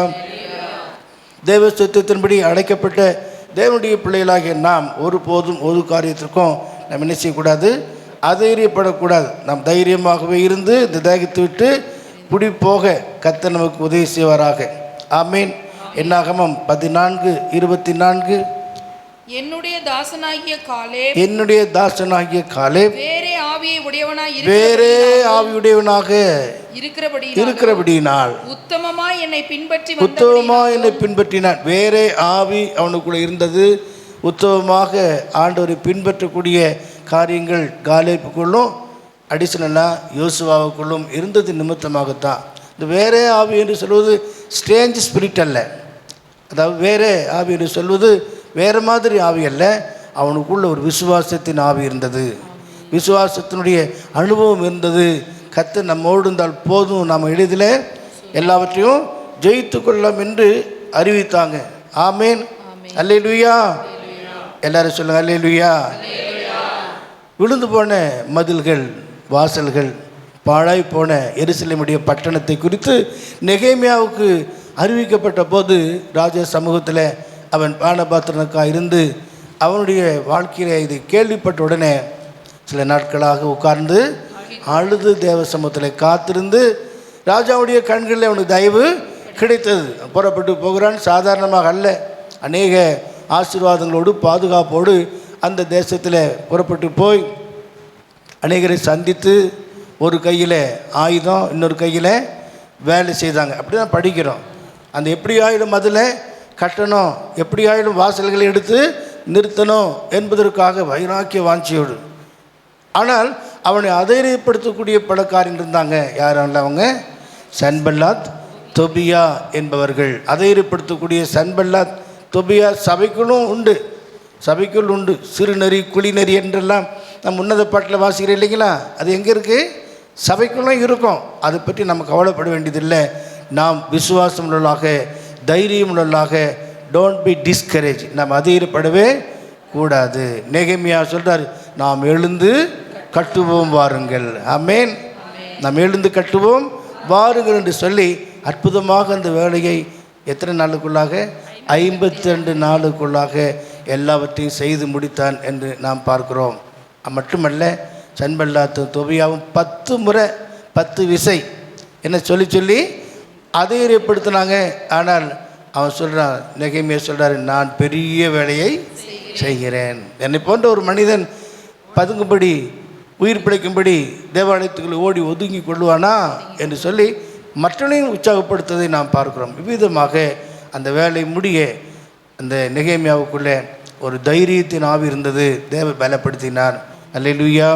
தேவ சுத்தத்தின்படி அழைக்கப்பட்ட தேவனுடைய பிள்ளைகளாகிய நாம் ஒருபோதும் ஒரு காரியத்திற்கும் நாம் என்ன செய்யக்கூடாது, அதைரியப்படக்கூடாது. நாம் தைரியமாகவே இருந்து இந்த தேகத்தை விட்டு குடி போக கர்த்தர் நமக்கு உதவி செய்வாராக. ஆமீன். என்னாகமம் 14:24. என்னுடைய தாசனாகிய காலேப் வேறே ஆவியுடையவனாக இருக்கிறபடியினால் உத்தமமாய் என்னை பின்பற்றினான். வேறே ஆவி அவனுக்குள்ள இருந்தது. உத்தமமாக ஆண்டவரை பின்பற்றக்கூடிய காரியங்கள் காலேப்புக்குள்ளும் அடிஷனலாக யோசுவாவுக்குள்ளும் இருந்தது நிமித்தமாகத்தான். இந்த வேறே ஆவி என்று சொல்வது ஸ்ட்ரேஞ்ச் ஸ்பிரிட் அல்ல. அதாவது வேறே ஆவி என்று சொல்வது வேறு மாதிரி ஆவி அல்ல. அவனுக்குள்ள ஒரு விசுவாசத்தின் ஆவி இருந்தது, விசுவாசத்தினுடைய அனுபவம் இருந்தது. கர்த்தர் நம்மோடு இருந்தால் போதும், நாம் எளிதில் எல்லாவற்றையும் ஜெயித்து கொள்ளலாம் என்று அறிவித்தாங்க. ஆமேன். அல்லேலூயா. எல்லாரும் சொல்லுங்க அல்லேலூயா. விழுந்து போன மதில்கள், வாசல்கள், பாழாய் போன எருசலேமுடைய பட்டணத்தை குறித்து நெகேமியாவுக்கு அறிவிக்கப்பட்ட போது ராஜ சமூகத்தில் அவன் பானபாத்திரனுக்காக இருந்து அவனுடைய வாழ்க்கையில் இது கேள்விப்பட்ட உடனே சில நாட்களாக உட்கார்ந்து அழுது தேவ சமூகத்தில் காத்திருந்து ராஜாவுடைய கண்களில் அவனுக்கு தயவு கிடைத்தது. புறப்பட்டு போகிறான். சாதாரணமாக அல்ல, அநேக ஆசீர்வாதங்களோடு பாதுகாப்போடு அந்த தேசத்தில் புறப்பட்டு போய் அநேகரை சந்தித்து ஒரு கையில் ஆயுதம் இன்னொரு கையில் வேலை செய்தாங்க. அப்படி தான் படிக்கிறோம். அந்த எப்படி ஆயிடும் அதில் கட்டணும், எப்படி ஆயிடும் வாசல்களை எடுத்து நிறுத்தணும் என்பதற்காக வைராக்கிய வாஞ்சியோடு. ஆனால் அவனை அதைரியப்படுத்தக்கூடிய பல காரியங்கள் இருந்தாங்க. யாரும் அவங்க சன்பல்லாத் தொபியா என்பவர்கள். அதைரியப்படுத்தக்கூடிய சன்பல்லாத் தொபியா சபைக்குள்ளும் உண்டு, சபைக்குள் உண்டு. சிறுநெறி குளிநெறி என்றெல்லாம் நம்ம உன்னத பாட்டில் வாசிக்கிறோம் இல்லைங்களா? அது எங்கே இருக்குது? சபைக்குள்ளும் இருக்கும். அதை பற்றி நம்ம கவலைப்பட வேண்டியதில்லை. நாம் விசுவாசம் உள்ளவர்களாக, தைரியம் உள்ளவர்களாக, டோன்ட் பி டிஸ்கரேஜ், நாம் அதைரியப்படவே கூடாது. நெகேமியா சொல்கிறார், நாம் எழுந்து கட்டுவோம் வாருங்கள். ஆமேன். நாம் எழுந்து கட்டுவோம் வாருங்கள் என்று சொல்லி அற்புதமாக அந்த வேலையை எத்தனை நாளுக்குள்ளாக? 52 நாளுக்குள்ளாக எல்லாவற்றையும் செய்து முடித்தான் என்று நாம் பார்க்கிறோம். மட்டுமல்ல, சன்பல்லாத்து தொபியாவும் 10 முறை 10 விசை என்ன சொல்லி சொல்லி அதைரியப்படுத்தினாங்க. ஆனால் அவன் சொல்கிறான், நெகேமியா சொல்கிறார், நான் பெரிய வேலையை செய்கிறேன். என்னை போன்ற ஒரு மனிதன் பதுங்கும்படி, உயிர் பிழைக்கும்படி தேவாலயத்துக்குள்ளே ஓடி ஒதுங்கி கொள்வானா என்று சொல்லி மற்றவனையும் உற்சாகப்படுத்துவதை நாம் பார்க்கிறோம். இவ்விதமாக அந்த வேலை முடிய அந்த நெகேமியாவுக்குள்ளே ஒரு தைரியத்தின் ஆவி இருந்தது. தேவ பலப்படுத்தினார். அல்லேலூயா.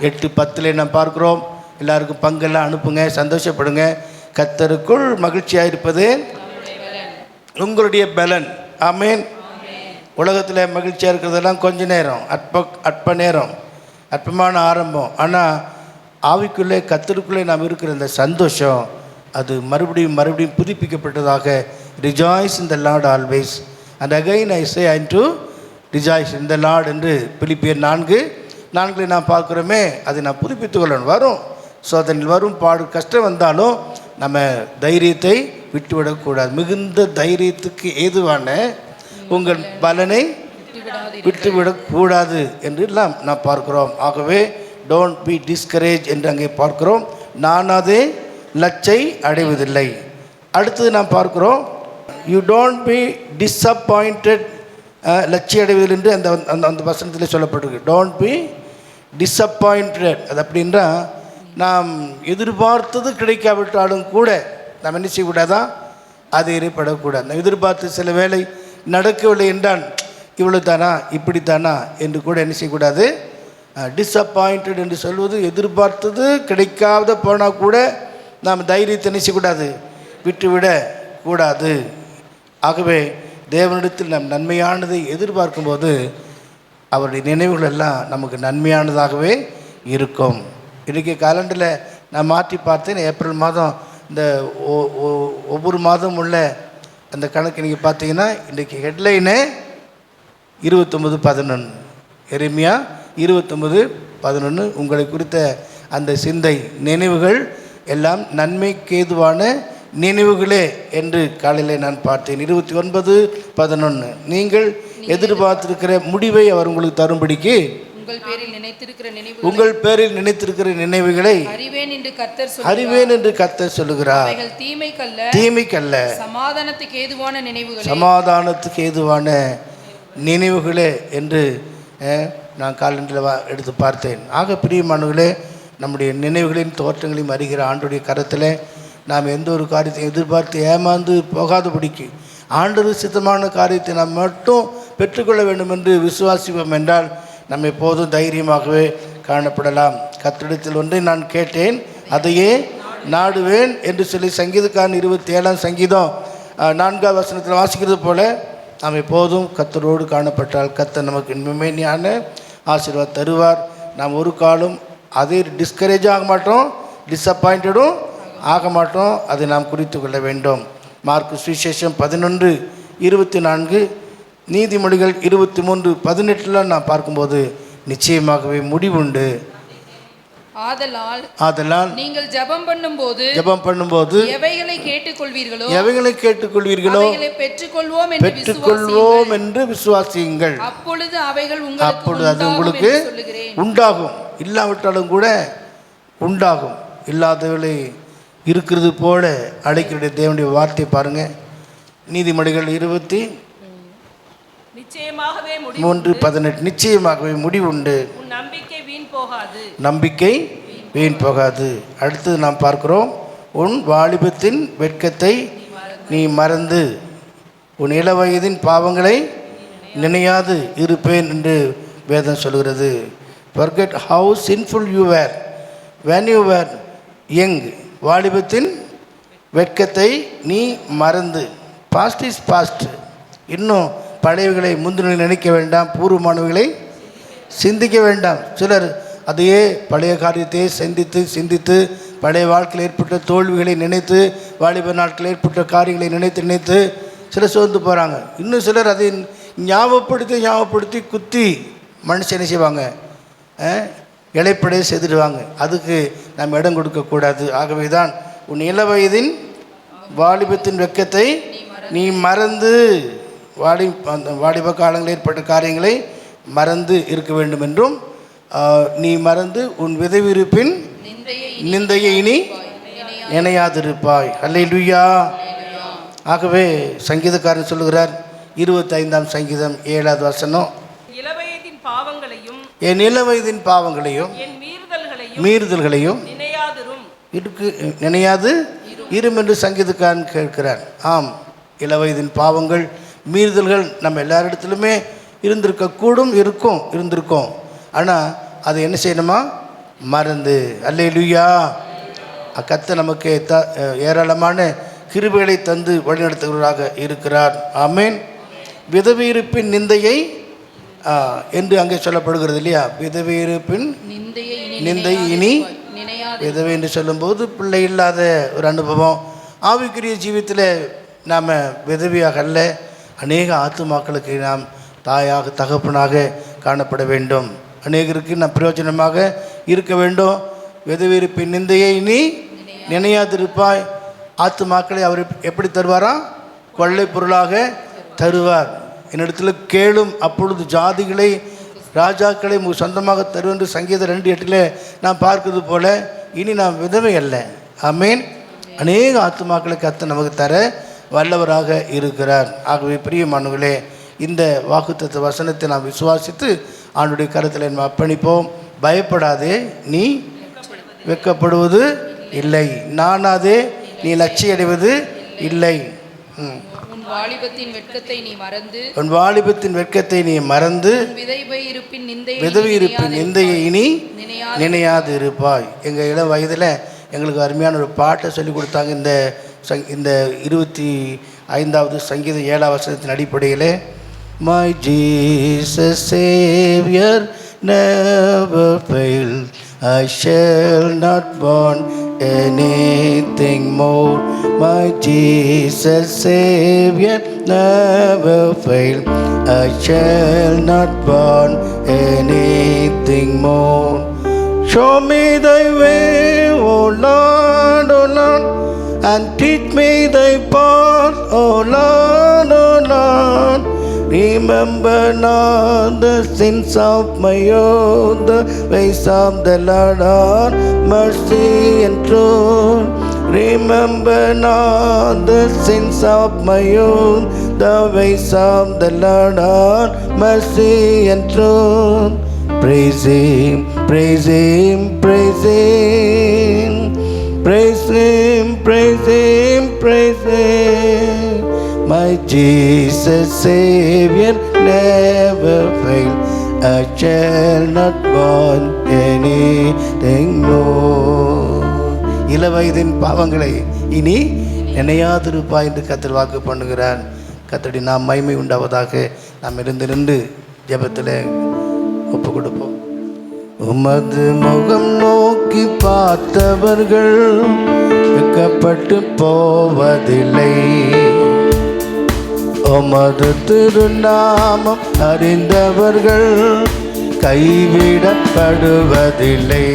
8:10 நாம் பார்க்கிறோம். எல்லாருக்கும் பங்கெல்லாம் அனுப்புங்க, சந்தோஷப்படுங்க. கர்த்தருக்குள் மகிழ்ச்சியாக இருப்பது உங்களுடைய பலன். ஆமேன். உலகத்தில் மகிழ்ச்சியாக இருக்கிறதெல்லாம் கொஞ்ச நேரம், அற்ப நேரம், அற்பமான ஆரம்பம். ஆனால் ஆவிக்குள்ளே கர்த்தருக்குள்ளே நாம் இருக்கிற இந்த சந்தோஷம் அது மறுபடியும் மறுபடியும் புதுப்பிக்கப்பட்டதாக. Rejoice in the Lord always and again I say to rejoice in the Lord என்று பிலிப்பியர் 4:4 நாம் பார்க்குறோமே. அதை நான் புதுப்பித்து கொள்ளணும். வரும் சோதனையில், வரும் பாடு, கஷ்டம் வந்தாலும் நம்ம தைரியத்தை விட்டுவிடக்கூடாது. மிகுந்த தைரியத்துக்கு ஏதுவான உங்கள் பலனை விட்டுவிடக்கூடாது என்று எல்லாம் நாம் பார்க்கிறோம். ஆகவே டோன்ட் பி டிஸ்கரேஜ் என்று அங்கே பார்க்கிறோம். நான் அதே லட்சை அடைவதில்லை. அடுத்தது நாம் பார்க்கிறோம், யூ டோன்ட் பி டிஸப்பாயிண்டட், லட்சிய அடைவதில்லை என்று அந்த அந்த வசனத்தில் சொல்லப்பட்டிருக்கு. Don't be disappointed. அது அப்படின்றா நாம் எதிர்பார்த்தது கிடைக்காவிட்டாலும் கூட நாம் என்ன செய்யக்கூடாதான்? அது எதிர்படக்கூடாது. நாம் எதிர்பார்த்து சில வேலை நடக்கவில்லை என்றால் இவ்வளோ தானா, இப்படித்தானா என்று கூட என்ன செய்யக்கூடாது? டிஸப்பாயிண்டட் என்று சொல்வது எதிர்பார்த்தது கிடைக்காத போனால் கூட நாம் தைரியத்தை என்ன செய்யக்கூடாது? விட்டுவிடக்கூடாது. ஆகவே தேவனிடத்தில் நாம் நன்மையானதை எதிர்பார்க்கும்போது அவருடைய நினைவுகள் எல்லாம் நமக்கு நன்மையானதாகவே இருக்கும். இன்றைக்கி காலண்டரில் நான் மாற்றி பார்த்தேன். ஏப்ரல் மாதம் இந்த ஒவ்வொரு மாதம் உள்ள அந்த கணக்கு நீங்கள் பார்த்தீங்கன்னா இன்றைக்கி ஹெட்லைனு 29:11, எரேமியா 29:11. உங்களை குறித்த அந்த சிந்தை நினைவுகள் எல்லாம் நன்மைக்கேதுவான நினைவுகளே என்று காலையில் நான் பார்த்தேன். 29:11, நீங்கள் எதிர்பார்த்திருக்கிற முடிவை அவர் உங்களுக்கு தரும்படிக்கு உங்கள் பேரில் நினைத்திருக்கிற நினைவுகளை அறிவேன் என்று கர்த்தர் சொல்லுகிறார். அவைகள் தீமைக்கல்ல சமாதானத்துக்கு ஏதுவான நினைவுகளே என்று நான் காலண்டில் எடுத்து பார்த்தேன். ஆக பிரியமானவர்களே, நம்முடைய நினைவுகளின் தோற்றங்களையும் அறிகிற ஆண்டுடைய கரத்தில் நாம் எந்த ஒரு காரியத்தை எதிர்பார்த்து ஏமாந்து போகாதபடிக்கு ஆண்டவர் சித்தமான காரியத்தை நாம் மட்டும் பெற்றுக்கொள்ள வேண்டும் என்று விசுவாசிப்போம் என்றால் நம்ம எப்போதும் தைரியமாகவே காணப்படலாம். கர்த்தரிடத்தில் ஒன்றை நான் கேட்டேன், அதையே நாடுவேன் என்று சொல்லி சங்கீதக்காரன் 27ஆம் சங்கீதம் 4ஆம் வசனத்தில் வாசிக்கிறது போல நாம் எப்போதும் கர்த்தரோடு காணப்பட்டால் கர்த்தர் நமக்கு மேன்மையான ஆசீர்வாதம் தருவார். நாம் ஒரு காலம் அதை டிஸ்கரேஜ் ஆக மாட்டோம், டிஸப்பாயிண்டடும் ஆக மாட்டோம். அதை நாம் குறித்து கொள்ள வேண்டும். மார்க்கு சுவிசேஷம் 11:24, நீதிமொழிகள் 23:18 நான் பார்க்கும்போது நிச்சயமாகவே முடிவுண்டு. ஆதலால் நீங்கள் ஜெபம் பண்ணும்போது எவைகளை கேட்டுக்கொள்வீர்களோ பெற்றுக்கொள்வோம் என்று விசுவாசியுங்கள். அப்பொழுது அது உங்களுக்கு உண்டாகும். இல்லாவிட்டாலும் கூட உண்டாகும். இல்லாதவர்களை இருக்கிறது போல அழைக்கிற தேவனுடைய வார்த்தை பாருங்க. நீதிமொழிகள் 23:18 நிச்சயமாகவே முடிவுண்டு. நம்பிக்கை வீண் போகாது. அடுத்தது நாம் பார்க்கிறோம், உன் வாலிபத்தின் வெட்கத்தை நீ மறந்து உன் இளவயதின் பாவங்களை நினையாது இருப்பேன் என்று வேதம் சொல்கிறது. Forget how sinful you were when you were young. வாலிபத்தின் வெட்கத்தை நீ மறந்து. Past is past. இன்னும் பழையவைகளை முந்தின நினைக்க வேண்டாம், பூர்வமானவைகளை சிந்திக்க வேண்டாம். சிலர் அதையே பழைய காரியத்தையே சிந்தித்து பழைய வாழ்க்கையில் ஏற்பட்ட தோல்விகளை நினைத்து, வாலிப நாட்களில் ஏற்பட்ட காரியங்களை நினைத்து சிலர் சோர்ந்து போகிறாங்க. இன்னும் சிலர் அதை ஞாபகப்படுத்தி குத்தி மனுஷனை செய்வாங்க, இழைப்படைய செய்துடுவாங்க. அதுக்கு நாம் இடம் கொடுக்கக்கூடாது. ஆகவே தான் உன் இளவயதின் வாலிபத்தின் வெட்கத்தை நீ மறந்து, வாலிப காலங்களில் ஏற்பட்ட காரியங்களை மறந்து இருக்க வேண்டும் என்றும், நீ மறந்து உன் விதவிருப்பின் நிந்தையை இனி நினையாதிருப்பாய். அல்லேலூயா. ஆகவே சங்கீதக்காரன் சொல்லுகிறார் 25ஆம் சங்கீதம் 7ஆவது வசனம், என் இளவயதின் பாவங்களையும் மீறுதல்களையும் நினையாது இரும் என்று சங்கீதக்காரன் கேட்கிறார். ஆம், இளவயதின் பாவங்கள் மீறுதல்கள் நம்ம எல்லாரிடத்துலையுமே இருந்திருக்கோம். ஆனால் அதை என்ன செய்யணுமா? மறந்து. அல்லேலூயா. கர்த்தர் நமக்கு ஏராளமான கிருபைகளை தந்து வழிநடத்துகிறவராக இருக்கிறார். ஆமென். விதவையிருப்பின் நிந்தையை என்று அங்கே சொல்லப்படுகிறது இல்லையா? விதவையிருப்பின் நிந்தை இனி விதவை என்று சொல்லும்போது பிள்ளை இல்லாத ஒரு அனுபவம். ஆவிக்குரிய ஜீவித்தில் நாம் விதவியாக அல்ல, அநேக ஆத்துமாக்களுக்கு நாம் தாயாக தகப்பனாக காணப்பட வேண்டும். அநேகருக்கு நாம் பிரயோஜனமாக இருக்க வேண்டும். விதவிருப்பின் நிந்தையை நீ நினையாதிருப்பாய். ஆத்துமாக்களை அவர் எப்படி தருவாரா? கொள்ளை பொருளாக தருவார். என்னிடத்தில் கேளும், அப்பொழுது ஜாதிகளை ராஜாக்களை சொந்தமாக தருவென்று சங்கீதம் 2:8 நான் பார்க்கிறது போல இனி நாம் விதவை அல்ல. ஆமேன். அநேக ஆத்துமாக்களை கர்த்தர் நமக்கு தர வல்லவராக இருக்கிறார். ஆகவே பிரியமானவர்களே, இந்த வாக்குத்தத்த வசனத்தை நாம் விசுவாசித்து ஆண்டுடைய கருத்தில் நம்ம அர்ப்பணிப்போம். பயப்படாதே, நீ வெட்கப்படுவது இல்லை. நானாதே, நீ லட்சிய அடைவது இல்லை. உன் வாலிபத்தின் வெட்கத்தை நீ மறந்து விதவையிருப்பின் நிந்தையை இனி நினையாது இருப்பாய். எங்கள் இளம் வயதில் எங்களுக்கு அருமையான ஒரு பாட்டை சொல்லிக் கொடுத்தாங்க. இந்த 25ஆவது சங்கீதம் 7ஆம் வசனத்தின் அடிப்படையில், My Jesus Savior never failed, I shall not want anything more. My Jesus Savior never failed, I shall not want anything more. Show me thy way, O Lord, and teach me thy path, O Lord, O Lord. Remember not the sins of my youth, the ways of the Lord are mercy and truth. Remember not the sins of my youth, the ways of the Lord are mercy and truth. Praise Him, praise Him, praise Him. Praise Him, praise Him, praise Him. My Jesus Savior never fail. I shall not want anything more. இளவயதின் பாவங்களை இனி நினையாதிருப்பாய் என்று கர்த்தர் வாக்கு பண்ணுகிறார். கர்த்தருடைய நாம் மகிமை உண்டாவதாக. நாம் இருந்து நின்று ஜெபத்தில் ஒப்பு கொடுப்போம். உமது முகம் நோக்கி பார்த்தவர்கள் வெட்கப்பட்டு போவதில்லை. உமது திருநாமம் அறிந்தவர்கள் கைவிடப்படுவதில்லை.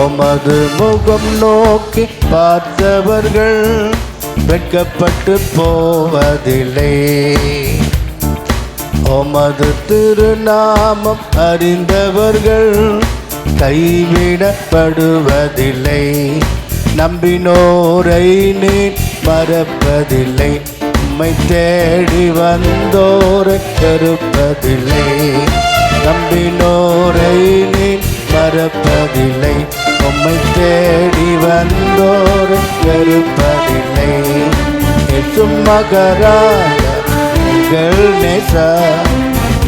உமது முகம் நோக்கி பார்த்தவர்கள் வெட்கப்பட்டு போவதில்லை. உமது திருநாமம் அறிந்தவர்கள் கைவிடப்படுவதில்லை. நம்பினோரை நீர் மறப்பதில்லை. உம்மை தேடி வந்தோரை வெறுப்பதில்லை. நம்பினோரை நீர் மறப்பதில்லை. உம்மை தேடி வந்தோரை வெறுப்பதில்லை. சும்மகராக எங்கள் நேசா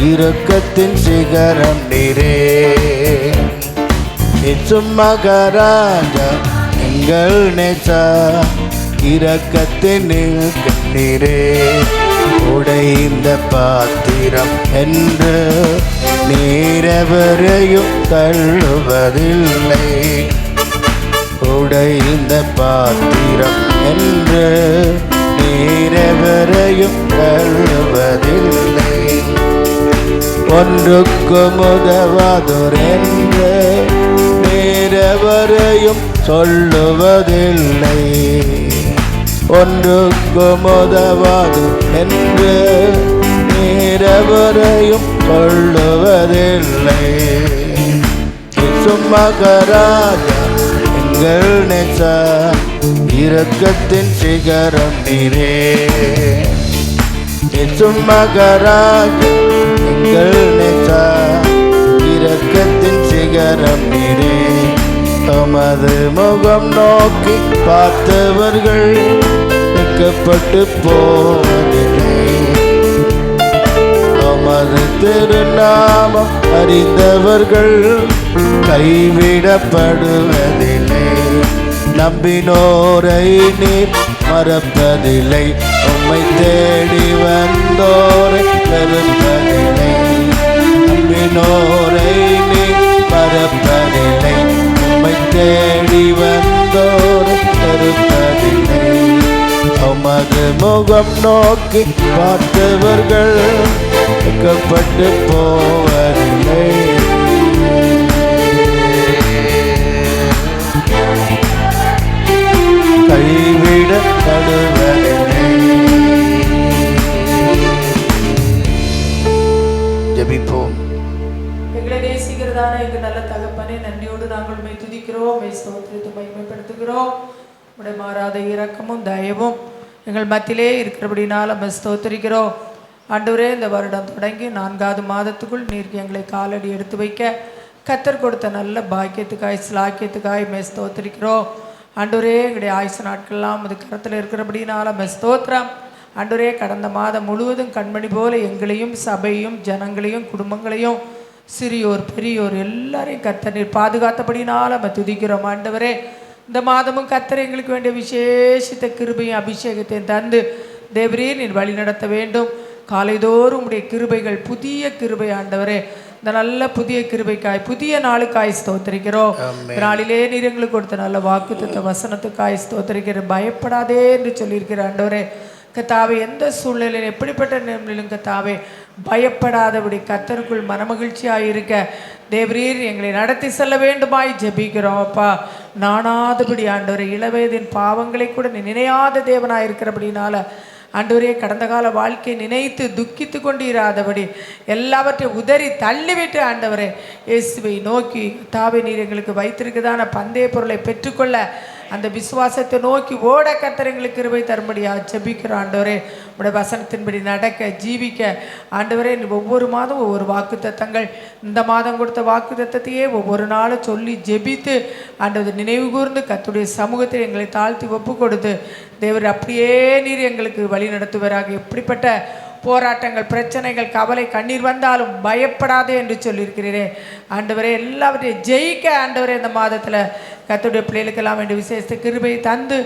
இரக்கத்தின் சிகரம் நீரே. சும்மகராஜா எங்கள் நேசா இரக்கத்தின் நீரே. உடைந்த பாத்திரம் என்று நீரெவரையும் தள்ளுவதில்லை. உடைந்த பாத்திரம் என்று நீரெவரையும் தள்ளுவதில்லை. ஒன்றுக்கு உதவாதோர் என்று நீரெவரையும் சொல்லுவதில்லை. ஒன்றுக்கு உதவாது என்று நீரெவரையும் சொல்லுவதில்லை. சும்மகராஜா எங்கள் நேசா இரக்கத்தின் சிகரம் நீரே. சும்மகராஜா எங்கள் நேசா இரக்கத்தின் சிகரம் நீரே. தமது முகம் நோக்கி பார்த்தவர்கள் வெட்கப்பட்டு போவதில்லை. தமது திருநாமம் அறிந்தவர்கள் கைவிடப்படுவதில்லை. நம்பினோரை நீர் மறப்பதில்லை. உம்மை தேடி வந்தோரை வெறுப்பதில்லை. நம்பினோரை நீர் மறப்பதில்லை. உம்மை தேடி வந்தோரை வெறுப்பதில்லை. உமது முகம் நோக்கி பார்த்தவர்கள் வெட்கப்பட்டு போவதில்லை. கைவிடப்படுவதில்லை. ஜெபிப்போம். எங்களை நேசிக்கிறதான எங்கள் நல்ல தகப்பனே, நன்றியோடு நாங்கள் உம்மை துதிக்கிறோம், உம்மை ஸ்தோத்திரித்து மகிமைப்படுத்துகிறோம். உம்முடைய மாறாத இரக்கமும் தயவும் எங்கள் மத்தியிலே இருக்கிறபடினால் உம்மை ஸ்தோத்திரிக்கிறோம். ஆண்டவரே, இந்த வருடம் தொடங்கி 4வது மாதத்துக்குள் நீர் எங்களை காலடி எடுத்து வைக்க கர்த்தர் கொடுத்த நல்ல பாக்கியத்துக்காய் ஸ்லாக்கியத்துக்காய் உம்மை ஸ்தோத்திரிக்கிறோம். ஆண்டவரே, எங்களுடைய ஆயுசு நாட்கள்லாம் அது கரத்தில் இருக்கிறபடினால உம்மை ஸ்தோத்திரம். ஆண்டவரே, கடந்த மாதம் முழுவதும் கண்மணி போல எங்களையும் சபையும் ஜனங்களையும் குடும்பங்களையும் சிறியோர் பெரியோர் எல்லாரையும் கர்த்தர் நீர் பாதுகாத்தபடினால நம்ம துதிக்கிறோம். ஆண்டவரே, இந்த மாதமும் கர்த்தர் எங்களுக்கு வேண்டிய விசேஷித்த கிருபையும் அபிஷேகத்தையும் தந்து தேவரே நீர் வழி நடத்த வேண்டும். காலைதோறும் உடைய கிருபைகள் புதிய கிருபை. ஆண்டவரே, இந்த நல்ல புதிய கிருபைக்காய் புதிய நாளுக்காய் ஸ்தோத்திரிக்கிறோம். நாளிலே நீர் எங்களுக்கு கொடுத்த நல்ல வாக்குத்தத்த வசனத்துக்காய் ஸ்தோத்திரிக்கிறோம். பயப்படாதே என்று சொல்லியிருக்கிற ஆண்டவரே, கர்த்தாவே, எந்த சூழ்நிலையில் எப்படிப்பட்ட நிலையிலும் கர்த்தாவே பயப்படாதபடி கர்த்தருக்குள் மனமகிழ்ச்சியாக இருக்க தேவரீர் எங்களை நடத்தி செல்ல வேண்டுமாய் ஜெபிக்கிறோம். அப்பா, நானாதபடி ஆண்டவரே, இளவயதின் பாவங்களை கூட நீ நினையாத தேவனாக இருக்கிறபடினால ஆண்டவரே கடந்த கால வாழ்க்கையை நினைத்து துக்கித்து கொண்டு இராதபடி எல்லாவற்றையும் உதறி தள்ளிவிட்டு ஆண்டவரே இயேசுவை நோக்கி தாவே நீர் எங்களுக்கு வைத்திருக்கிறதான பந்தய பொருளை பெற்றுக்கொள்ள அந்த விசுவாசத்தை நோக்கி ஓட கர்த்தர் எங்களுக்கு கிருபை தரும்படியா ஜெபிக்கிறோம் ஆண்டவரே. உடைய வசனத்தின்படி நடக்க ஜீவிக்க ஆண்டவரே ஒவ்வொரு மாதம் ஒவ்வொரு வாக்குத்தத்தங்கள், இந்த மாதம் கொடுத்த வாக்குத்தத்தையே ஒவ்வொரு நாளும் சொல்லி ஜெபித்து ஆண்டவர் நினைவு கூர்ந்து கர்த்தருடைய சமூகத்தில் எங்களை தாழ்த்தி ஒப்பு கொடுத்து தேவர் அப்படியே நீர் எங்களுக்கு வழி நடத்துவராக. எப்படிப்பட்ட போராட்டங்கள், பிரச்சனைகள், கவலை, கண்ணீர் வந்தாலும் பயப்படாதே என்று சொல்லியிருக்கிறீரே ஆண்டவரே. எல்லாவற்றையும் ஜெயிக்க ஆண்டவரே இந்த மாதத்தில் கர்த்தருடைய பிள்ளைகளுக்கெல்லாம் வேண்டிய விசேஷ கிருபையை தந்து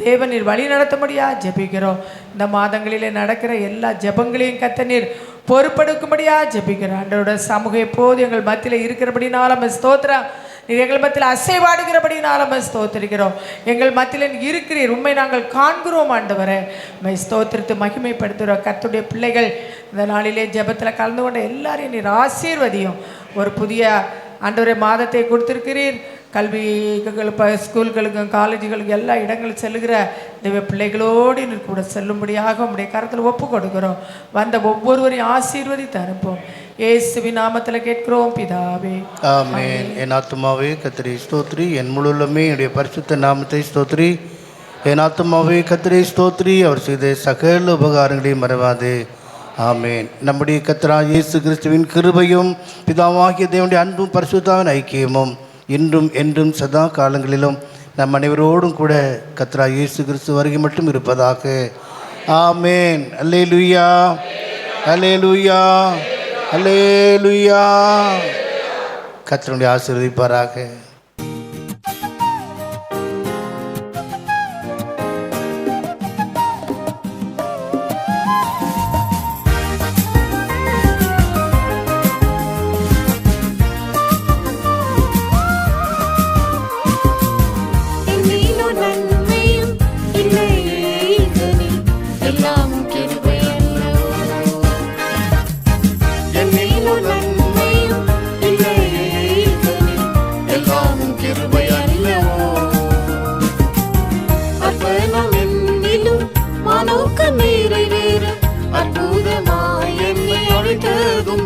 தேவநீர் வழி நடத்தும்படியா ஜெபிக்கிறோம். இந்த மாதங்களிலே நடக்கிற எல்லா ஜெபங்களையும் கர்த்தர் நீர் பொறுப்பெடுக்கும்படியா ஜெபிக்கிறோம். ஆண்டவரோட சமூகம் எப்போது எங்கள் மத்தியில் இருக்கிறபடினாலும் ஸ்தோத்திரம். நீர் எங்கள் மத்தியில் அசைவாடுகிறபடினாலும் ஸ்தோத்திரிக்கிறோம். எங்கள் மத்தியில் இருக்கிறீர், உண்மை நாங்கள் காண்கிறோம் ஆண்டவரே. மை ஸ்தோத்திரத்தை மகிமைப்படுத்துகிறோம். கர்த்தருடைய பிள்ளைகள் இந்த நாளிலே ஜெபத்தில் கலந்து கொண்ட எல்லாரையும் நீர் ஆசீர்வதியும். ஒரு புதிய ஆண்டவரே மாதத்தை கொடுத்திருக்கிறீர். கல்விகளுக்கு, ஸ்கூல்களுக்கும் காலேஜுகளுக்கும் எல்லா இடங்களும் செல்லுகிற தெய்வ பிள்ளைகளோடு நீர் கூட செல்லும்படியாக உங்களுடைய கரத்தில் ஒப்பு கொடுக்கிறோம். வந்த ஒவ்வொருவரையும் ஆசீர்வதித்து அனுப்போம். இயேசுவின் நாமத்தில் கேட்கிறோம் பிதாவே, ஆமென். என் ஆத்துமாவே கர்த்தரை ஸ்தோத்ரி, என் முழுமே என்னுடைய பரிசுத்த நாமத்தை ஸ்தோத்ரி. என் ஆத்துமாவே கர்த்தரை ஸ்தோத்ரி, அவர் செய்த சகல உபகாரங்களையும் மறவாதே. ஆமென். நம்முடைய கர்த்தராகிய இயேசு கிறிஸ்துவின் கிருபையும் பிதாவாகிய தேவனுடைய அன்பும் பரிசுத்தாவின் ஐக்கியமும் இன்றும் என்றும் சதா காலங்களிலும் நம் அனைவரோடும் கூட கர்த்தராகிய இயேசு கிறிஸ்து வருகை மட்டும் இருப்பதாக. ஆமென். அல்லேலூயா, அல்லேலூயா, அல்லேலூயா. கர்த்தருடைய ஆசீர்வதிப்பாராக. நிறைவேற அற்புதமாய் என்னை அழைத்ததும்